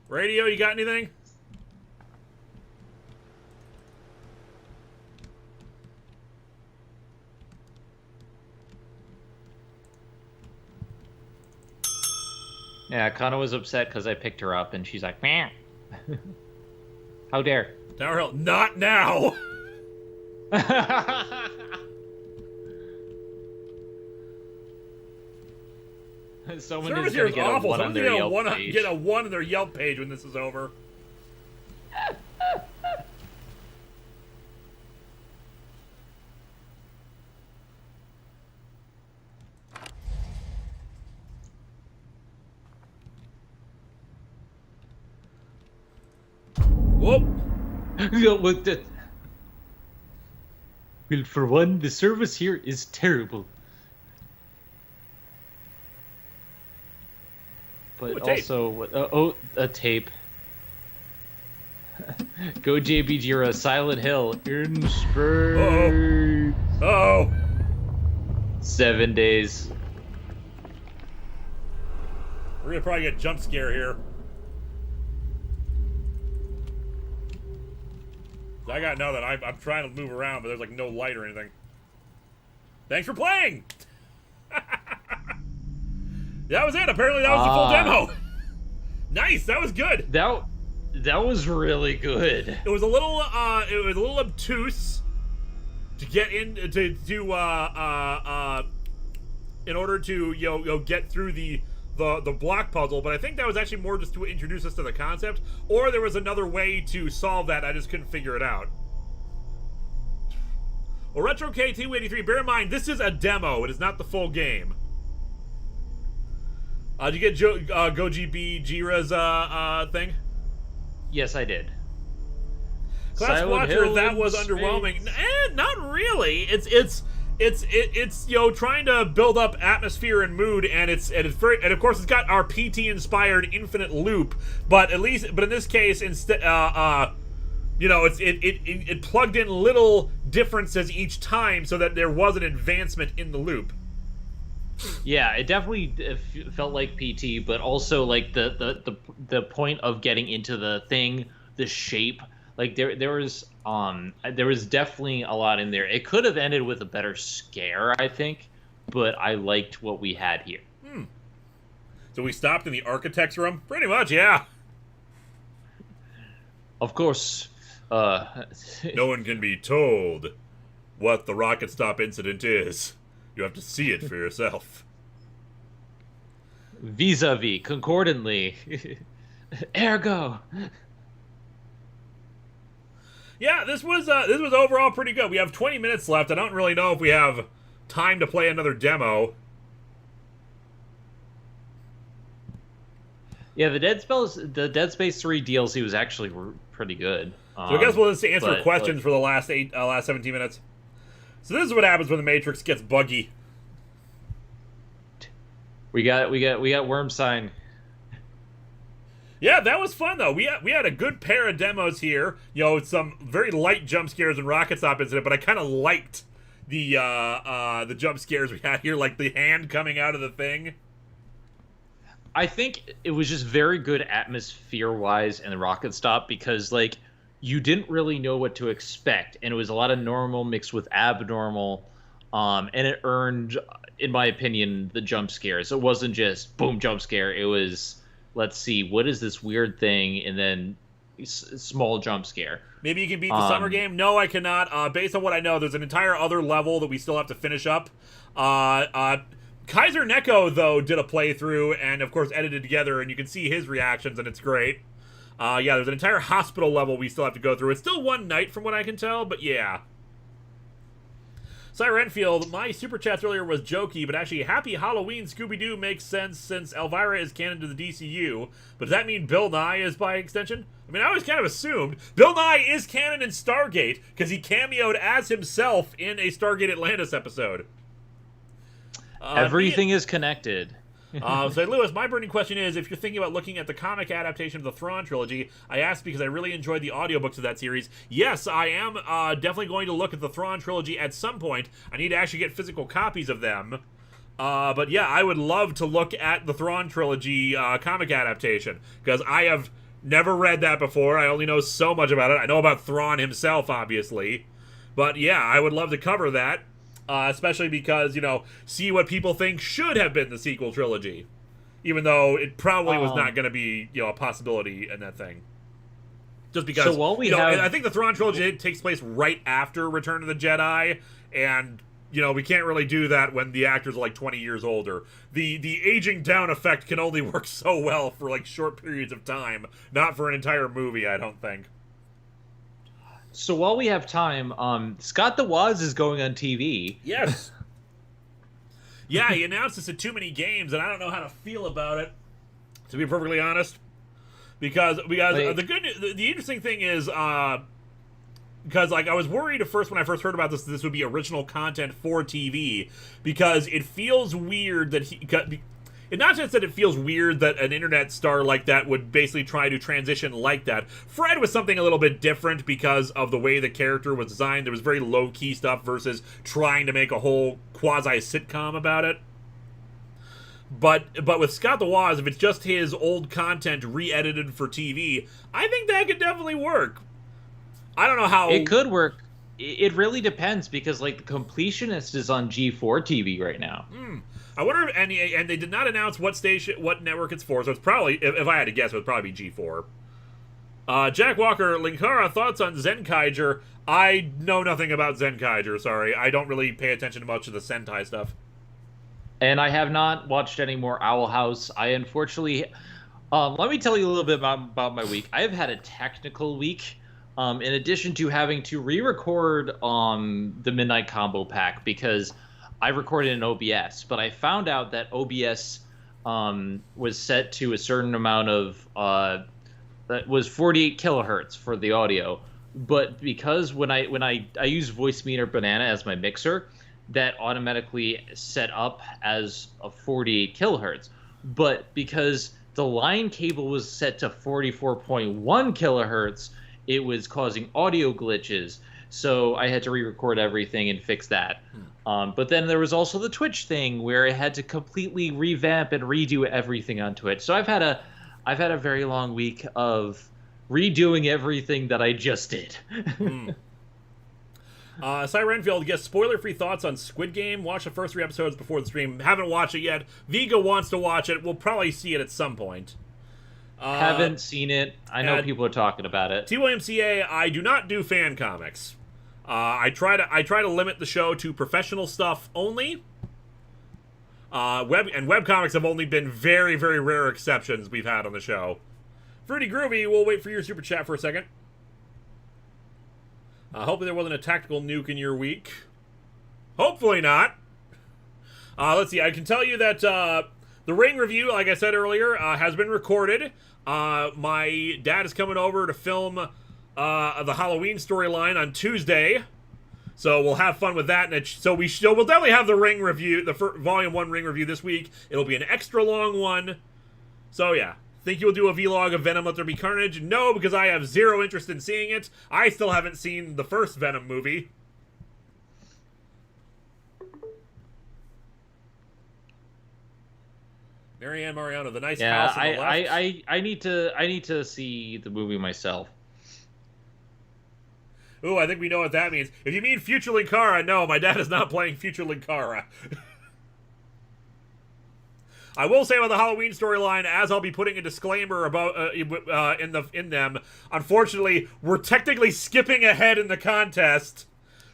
Radio, you got anything? Yeah, Kana was upset because I picked her up, and she's like, meow. How dare. Tower Hill, not now! Someone Service is here going is to get awful. a 1 on Someone's their gonna Yelp page. get a 1 on their Yelp page when this is over. Whoop! Well, for one, the service here is terrible. But Ooh, a tape. also, a tape. Go JB Jira, Silent Hill, in Spain. Uh-oh. 7 days. We're gonna probably get a jump scare here. I got nothing. I'm trying to move around, but there's like no light or anything. Thanks for playing! That was it. Apparently that was the full demo. Nice. That was good. That was really good. It was a little obtuse to get in in order to get through the block puzzle, but I think that was actually more just to introduce us to the concept, or there was another way to solve that. I just couldn't figure it out. Well, Retro KT83, bear in mind this is a demo. It is not the full game. Did you get GoGB Jira's thing? Yes, I did. Class Silent Watcher, Hill that was space. underwhelming. Not really. It's trying to build up atmosphere and mood, and it's very, and of course it's got our PT inspired infinite loop, but in this case instead it plugged in little differences each time so that there was an advancement in the loop. Yeah, it definitely felt like PT, but also like the point of getting into the thing the shape. Like there was definitely a lot in there. It could have ended with a better scare, I think, but I liked what we had here. So we stopped in the architect's room? Pretty much, yeah. Of course. No one can be told what the rocket stop incident is. You have to see it for yourself. Vis-a-vis, concordantly. Ergo. Yeah, this was overall pretty good. We have 20 minutes left. I don't really know if we have time to play another demo. Yeah, the Dead Space 3 DLC was actually pretty good. So I guess we'll just answer questions for the last 17 minutes. So this is what happens when the Matrix gets buggy. We got Worm Sign. Yeah, that was fun though. We had a good pair of demos here. You know, some very light jump scares and rocket stop incident, but I kind of liked the jump scares we had here, like the hand coming out of the thing. I think it was just very good atmosphere-wise in the rocket stop because, like, you didn't really know what to expect, and it was a lot of normal mixed with abnormal, and it earned, in my opinion, the jump scares. It wasn't just boom jump scare. It was, let's see, what is this weird thing, and then small jump scare. Maybe you can beat the summer game. No, I cannot. Based on what I know, there's an entire other level that we still have to finish up. Kaiser Neko, though, did a playthrough and, of course, edited together, and you can see his reactions, and it's great. Yeah, there's an entire hospital level we still have to go through. It's still one night from what I can tell, but yeah. Cyra Enfield, my super chats earlier was jokey, but actually, Happy Halloween Scooby-Doo makes sense since Elvira is canon to the DCU. But does that mean Bill Nye is by extension? I mean, I always kind of assumed Bill Nye is canon in Stargate, because he cameoed as himself in a Stargate Atlantis episode. Everything is connected. So, Lewis, my burning question is, if you're thinking about looking at the comic adaptation of the Thrawn trilogy, I asked because I really enjoyed the audiobooks of that series. Yes, I am definitely going to look at the Thrawn trilogy at some point. I need to actually get physical copies of them. But yeah, I would love to look at the Thrawn trilogy comic adaptation, because I have never read that before. I only know so much about it. I know about Thrawn himself, obviously. But yeah, I would love to cover that. Especially because, you know, see what people think should have been the sequel trilogy. Even though it probably was not going to be, you know, a possibility in that thing. Just because, so while we have... I think the Thrawn trilogy takes place right after Return of the Jedi, and, you know, we can't really do that when the actors are like 20 years older. The aging down effect can only work so well for, like, short periods of time, not for an entire movie, I don't think. So while we have time, Scott the Woz is going on TV. Yes. Yeah, he announced this at Too Many Games, and I don't know how to feel about it, to be perfectly honest. Because the interesting thing is, because like I was worried at first when I first heard about this would be original content for TV, because it feels weird that It's not just that it feels weird that an internet star like that would basically try to transition like that. Fred was something a little bit different because of the way the character was designed. There was very low-key stuff versus trying to make a whole quasi-sitcom about it. But with Scott the Woz, if it's just his old content re-edited for TV, I think that could definitely work. I don't know how... It could work. It really depends, because, like, The Completionist is on G4 TV right now. I wonder if and they did not announce what network it's for, so it's probably, if I had to guess, it would probably be G4. Jack Walker, Linkara, thoughts on Zenkaiger? I know nothing about Zenkaiger, sorry. I don't really pay attention to much of the Sentai stuff. And I have not watched any more Owl House. I unfortunately... let me tell you a little bit about my week. I have had a technical week, in addition to having to re-record the Midnight Combo Pack, because... I recorded in OBS, but I found out that OBS was set to a certain amount of that was 48 kilohertz for the audio. But because when I use Voicemeeter Banana as my mixer, that automatically set up as a 48 kilohertz. But because the line cable was set to 44.1 kilohertz, it was causing audio glitches. So I had to re-record everything and fix that. But then there was also the Twitch thing where I had to completely revamp and redo everything on Twitch. So I've had a very long week of redoing everything that I just did. Cy Renfield gets spoiler-free thoughts on Squid Game. Watch the first 3 episodes before the stream. Haven't watched it yet. Vigo wants to watch it. We'll probably see it at some point. Haven't seen it. I know people are talking about it. T. William CA, I do not do fan comics. I try to limit the show to professional stuff only. Web comics have only been very, very rare exceptions we've had on the show. Fruity Groovy, we'll wait for your super chat for a second. Hopefully there wasn't a tactical nuke in your week. Hopefully not. Let's see. I can tell you that the Ring review, like I said earlier, has been recorded. My dad is coming over to film the Halloween storyline on Tuesday. So we'll have fun with that. And we'll definitely have the Ring review, the Volume 1 Ring review this week. It'll be an extra long one. So yeah. Think you'll do a vlog of Venom Let There Be Carnage? No, because I have zero interest in seeing it. I still haven't seen the first Venom movie. Marianne Mariano, the nice house on the left. I need to see the movie myself. Ooh, I think we know what that means. If you mean future Linkara, no, my dad is not playing future Linkara. I will say about the Halloween storyline, as I'll be putting a disclaimer about in them. Unfortunately, we're technically skipping ahead in the contest.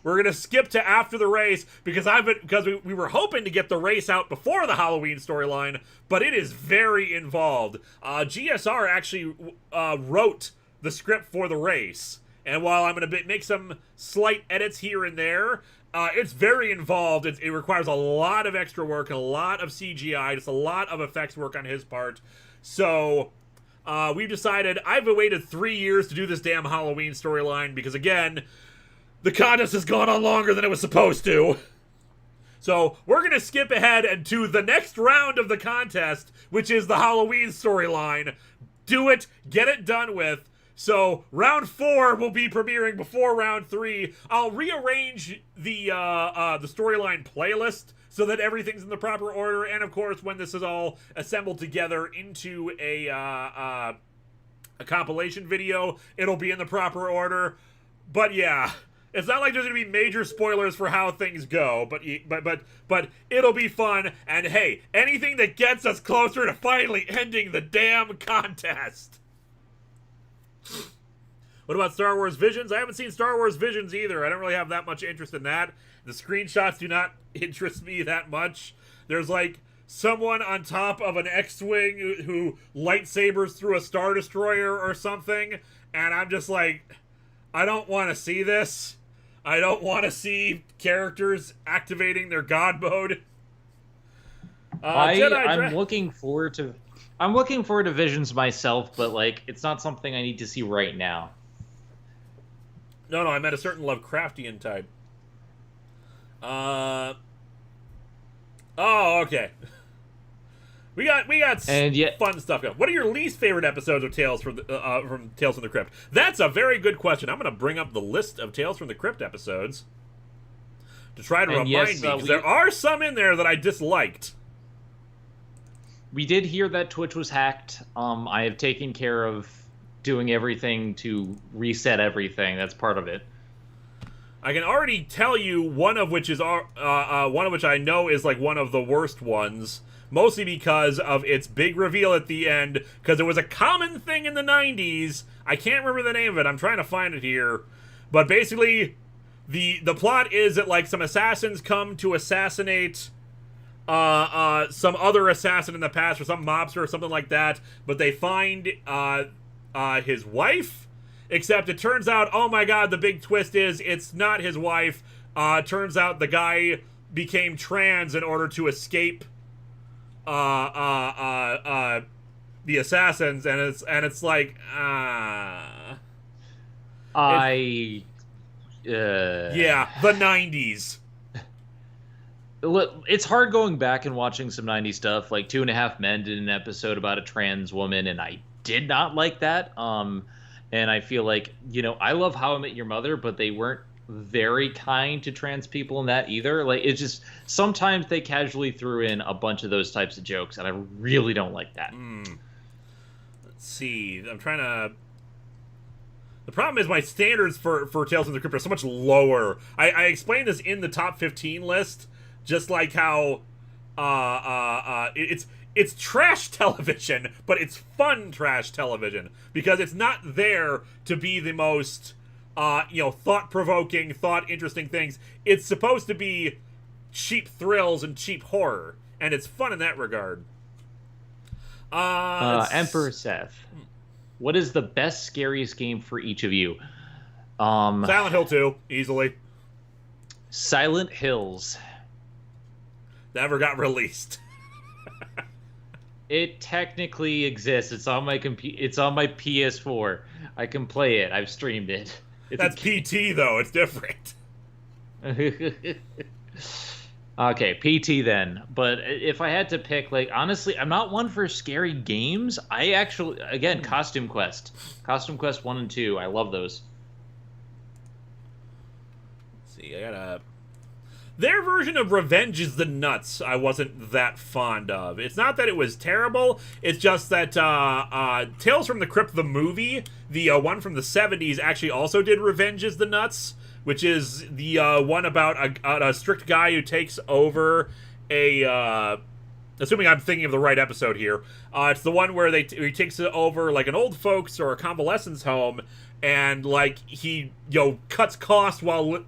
We're gonna skip to after the race because we were hoping to get the race out before the Halloween storyline, but it is very involved. GSR actually wrote the script for the race, and while I'm gonna make some slight edits here and there. It's very involved. It requires a lot of extra work, a lot of CGI, just a lot of effects work on his part. So, we've decided, I've waited 3 years to do this damn Halloween storyline because, again, the contest has gone on longer than it was supposed to. So, we're going to skip ahead and to the next round of the contest, which is the Halloween storyline. Do it, get it done with. So, round 4 will be premiering before round 3. I'll rearrange the storyline playlist so that everything's in the proper order. And, of course, when this is all assembled together into a compilation video, it'll be in the proper order. But, yeah, it's not like there's going to be major spoilers for how things go. But it'll be fun. And, hey, anything that gets us closer to finally ending the damn contest. What about Star Wars Visions? I haven't seen Star Wars Visions either. I don't really have that much interest in that. The screenshots do not interest me that much. There's like someone on top of an X-Wing who lightsabers through a Star Destroyer or something, and I'm just like, I don't want to see this. I don't want to see characters activating their God mode. I'm looking forward to Visions myself, but like it's not something I need to see right now. No, I meant a certain Lovecraftian type. Oh, okay. We got fun stuff going. What are your least favorite episodes of Tales from Tales from the Crypt? That's a very good question. I'm going to bring up the list of Tales from the Crypt episodes to try to remind me, because there are some in there that I disliked. We did hear that Twitch was hacked. I have taken care of doing everything to reset everything. That's part of it. I can already tell you one of which I know is like one of the worst ones, mostly because of its big reveal at the end, because it was a common thing in the 90s. I can't remember the name of it. I'm trying to find it here. But basically, the plot is that like some assassins come to assassinate some other assassin in the past, or some mobster or something like that, but they find his wife, except it turns out, oh my god, the big twist is it's not his wife. Turns out the guy became trans in order to escape the assassins, and it's like yeah, the 90s. It's hard going back and watching some 90s stuff. Like 2.5 Men did an episode about a trans woman, and I did not like that. And I feel like, I love How I Met Your Mother, but they weren't very kind to trans people in that either. Like, it's just, sometimes they casually threw in a bunch of those types of jokes, and I really don't like that. Let's see. I'm trying to The problem is my standards for Tales from the Crypt are so much lower. I explained this in the top 15 list, just like how it's trash television, but it's fun trash television because it's not there to be the most thought-provoking, thought-interesting things. It's supposed to be cheap thrills and cheap horror, and it's fun in that regard. Emperor Seth, what is the best, scariest game for each of you? Silent Hill 2, easily. Silent Hills. Never got released. It technically exists. It's on my It's on my PS4. I can play it. I've streamed it. That's PT though. It's different. Okay, PT then. But if I had to pick, like, honestly, I'm not one for scary games. I actually, again, Costume Quest 1 and 2. I love those. Let's see, I gotta. Their version of Revenge is the Nuts I wasn't that fond of. It's not that it was terrible, it's just that Tales from the Crypt, the movie, the one from the 70s, actually also did Revenge is the Nuts, which is the one about a strict guy who takes over a... assuming I'm thinking of the right episode here. It's the one where he takes over like an old folks or a convalescence home, and like he cuts costs while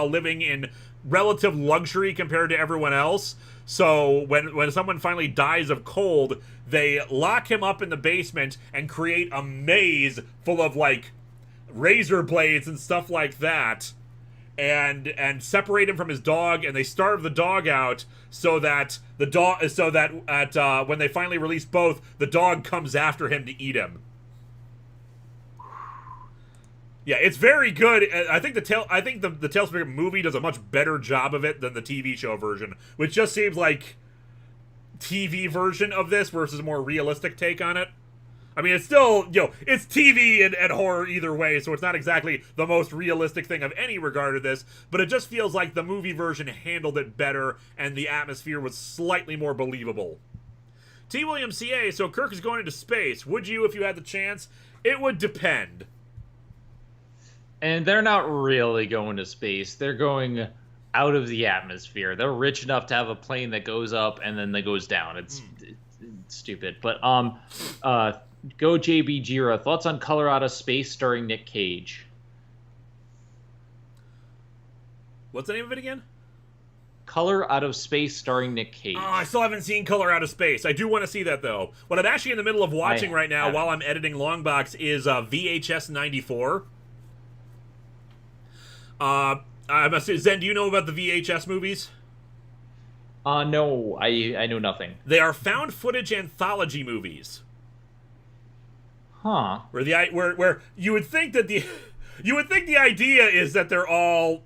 living in relative luxury compared to everyone else. So when someone finally dies of cold, they lock him up in the basement and create a maze full of like razor blades and stuff like that, and separate him from his dog, and they starve the dog out so that when they finally release both, the dog comes after him to eat him. Yeah, it's very good. I think the Tales from the Crypt movie does a much better job of it than the TV show version, which just seems like TV version of this versus a more realistic take on it. I mean, it's still, it's TV and horror either way, so it's not exactly the most realistic thing of any regard of this, but it just feels like the movie version handled it better, and the atmosphere was slightly more believable. T. William C.A., so Kirk is going into space. Would you if you had the chance? It would depend. And they're not really going to space. They're going out of the atmosphere. They're rich enough to have a plane that goes up and then that goes down. It's stupid. But go JB Jira. Thoughts on Color Out of Space starring Nick Cage? What's the name of it again? Color Out of Space starring Nick Cage. Oh, I still haven't seen Color Out of Space. I do want to see that, though. What I'm actually in the middle of watching right now while I'm editing Longbox is VHS 94. Zen, do you know about the VHS movies? No, I know nothing. They are found footage anthology movies. Huh. Where you would think that the idea is that they're all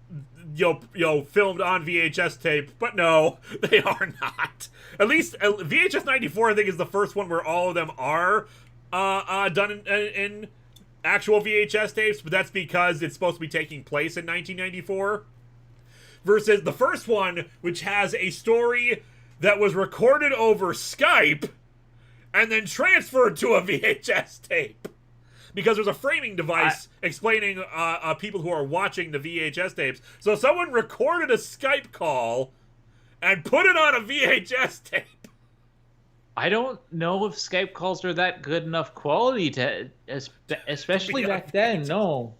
filmed on VHS tape, but no, they are not. At least VHS 94 I think is the first one where all of them are done in actual VHS tapes, but that's because it's supposed to be taking place in 1994. Versus the first one, which has a story that was recorded over Skype and then transferred to a VHS tape. Because there's a framing device explaining people who are watching the VHS tapes. So someone recorded a Skype call and put it on a VHS tape. I don't know if Skype calls are that good enough quality to, especially back then. No.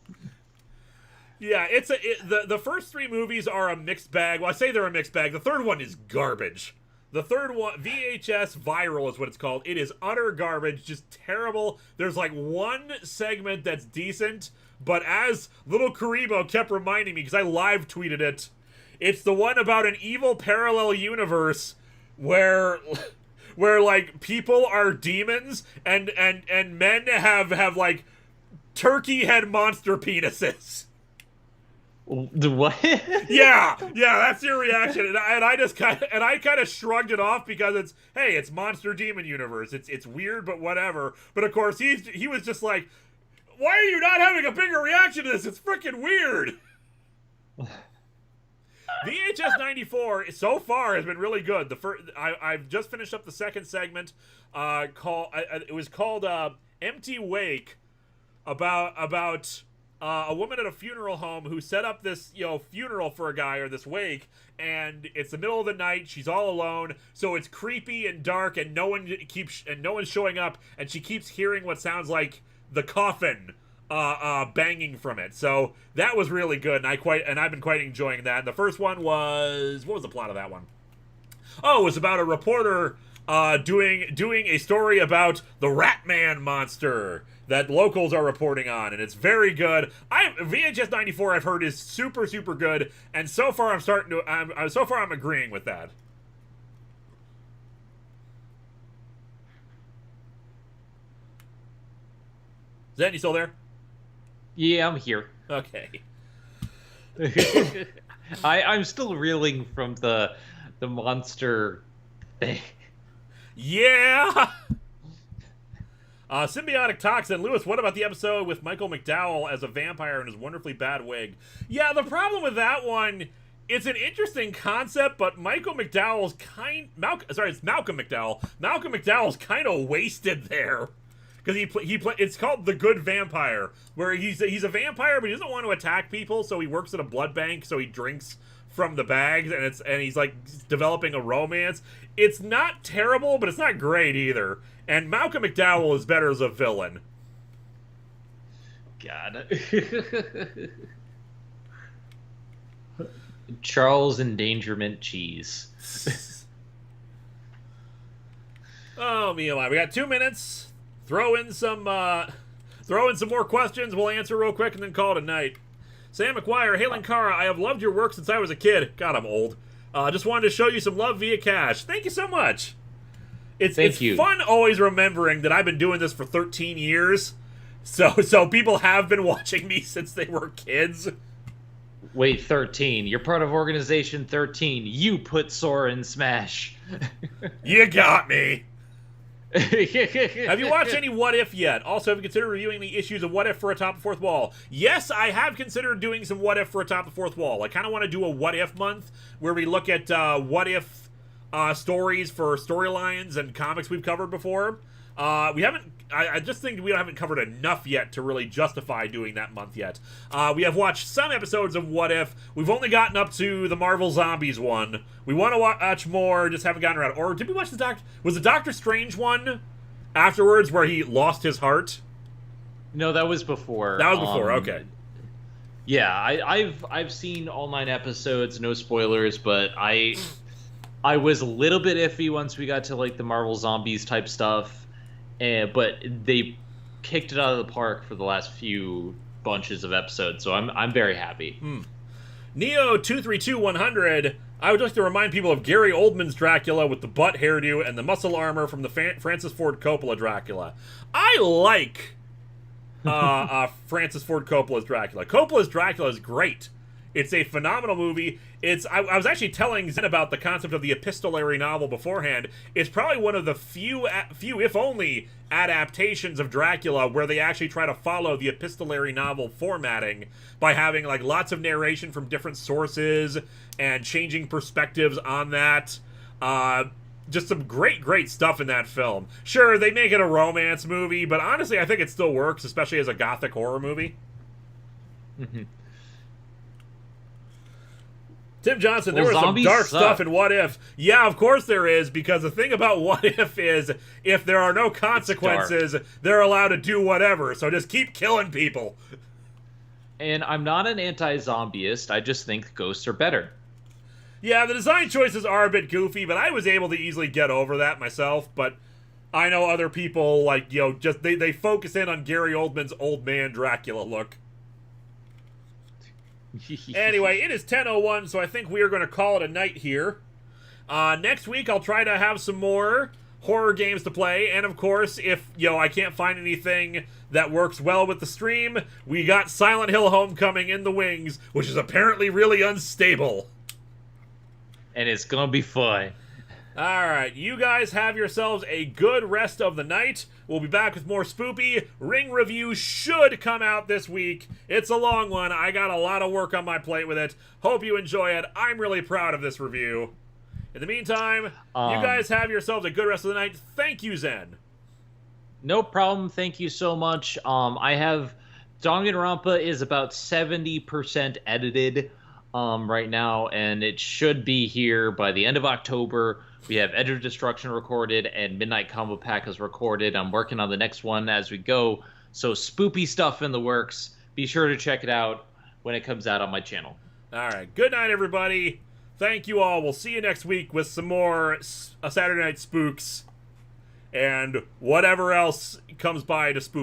Yeah, the first three movies are a mixed bag. Well, I say they're a mixed bag. The third one is garbage. The third one, VHS Viral is what it's called. It is utter garbage, just terrible. There's like one segment that's decent, but as Little Karibo kept reminding me, because I live tweeted it, it's the one about an evil parallel universe where like people are demons and men have like turkey head monster penises. What? yeah, that's your reaction, and I just kind of shrugged it off because it's Monster Demon Universe. It's weird, but whatever. But of course he was just like, why are you not having a bigger reaction to this? It's freaking weird. VHS 94 so far has been really good. I've just finished up the second segment. It was called Empty Wake, about a woman at a funeral home who set up this, funeral for a guy, or this wake, and it's the middle of the night. She's all alone, so it's creepy and dark, and no one's showing up, and she keeps hearing what sounds like the coffin banging from it. So that was really good, and I've been quite enjoying that. And the first one was, what was the plot of that one? Oh, it was about a reporter doing a story about the Ratman monster that locals are reporting on, and it's very good. VHS 94 I've heard is super, super good, and so far I'm agreeing with that. Zen, you still there? Yeah, I'm here. Okay. I'm still reeling from the monster thing. Yeah! Symbiotic Toxin. Lewis, what about the episode with Michael McDowell as a vampire in his wonderfully bad wig? Yeah, the problem with that one, it's an interesting concept, but Michael McDowell's it's Malcolm McDowell. Malcolm McDowell's kind of wasted there. Because it's called The Good Vampire, where he's a vampire, but he doesn't want to attack people, so he works at a blood bank, so he drinks from the bags, and he's like developing a romance. It's not terrible, but it's not great either. And Malcolm McDowell is better as a villain. God. Charles Endangerment Cheese. Oh, me, oh my. We got 2 minutes. Throw in some more questions. We'll answer real quick and then call it a night. Sam McGuire, hey Linkara, I have loved your work since I was a kid. God, I'm old. Just wanted to show you some love via cash. Thank you so much. It's fun always remembering that I've been doing this for 13 years. So people have been watching me since they were kids. Wait, 13. You're part of Organization 13. You put Sora in Smash. You got me. Have you watched any What If yet? Also, have you considered reviewing the issues of What If for Atop the Fourth Wall? Yes, I have considered doing some What If for Atop the Fourth Wall. I kind of want to do a What If month where we look at What If stories for storylines and comics we've covered before. We haven't. I just think we haven't covered enough yet to really justify doing that month yet. We have watched some episodes of What If. We've only gotten up to the Marvel Zombies one. We want to watch more, just haven't gotten around. Or did we watch was the Doctor Strange one afterwards where he lost his heart? No, that was before. That was before, okay. Yeah, I've seen all 9 episodes, no spoilers, but I was a little bit iffy once we got to like the Marvel Zombies type stuff. But they kicked it out of the park for the last few bunches of episodes, so I'm very happy. Neo232100, I would like to remind people of Gary Oldman's Dracula with the butt hairdo and the muscle armor from the Francis Ford Coppola Dracula. I like Francis Ford Coppola's Dracula. Coppola's Dracula is great. It's a phenomenal movie. I was actually telling Zen about the concept of the epistolary novel beforehand. It's probably one of the few, if only, adaptations of Dracula where they actually try to follow the epistolary novel formatting by having like lots of narration from different sources and changing perspectives on that. Just some great stuff in that film. Sure, they make it a romance movie, but honestly, I think it still works, especially as a gothic horror movie. Mm-hmm. Tim Johnson, there was some dark stuff in What If. Yeah, of course there is, because the thing about What If is, if there are no consequences, they're allowed to do whatever, so just keep killing people. And I'm not an anti-zombieist, I just think ghosts are better. Yeah, the design choices are a bit goofy, but I was able to easily get over that myself, but I know other people, like, just they focus in on Gary Oldman's old man Dracula look. Anyway, it is 10:01, so I think we are going to call it a night here. Next week, I'll try to have some more horror games to play, and of course, if, I can't find anything that works well with the stream, we got Silent Hill Homecoming in the wings, which is apparently really unstable. And it's going to be fun. Alright, you guys have yourselves a good rest of the night. We'll be back with more Spoopy. Ring review should come out this week. It's a long one. I got a lot of work on my plate with it. Hope you enjoy it. I'm really proud of this review. In the meantime, you guys have yourselves a good rest of the night. Thank you, Zen. No problem. Thank you so much. I have Danganronpa is about 70% edited right now, and it should be here by the end of October. We have Edge of Destruction recorded, and Midnight Combo Pack is recorded. I'm working on the next one as we go, so spoopy stuff in the works. Be sure to check it out when it comes out on my channel. All right. Good night, everybody. Thank you all. We'll see you next week with some more Saturday Night Spooks and whatever else comes by to spook.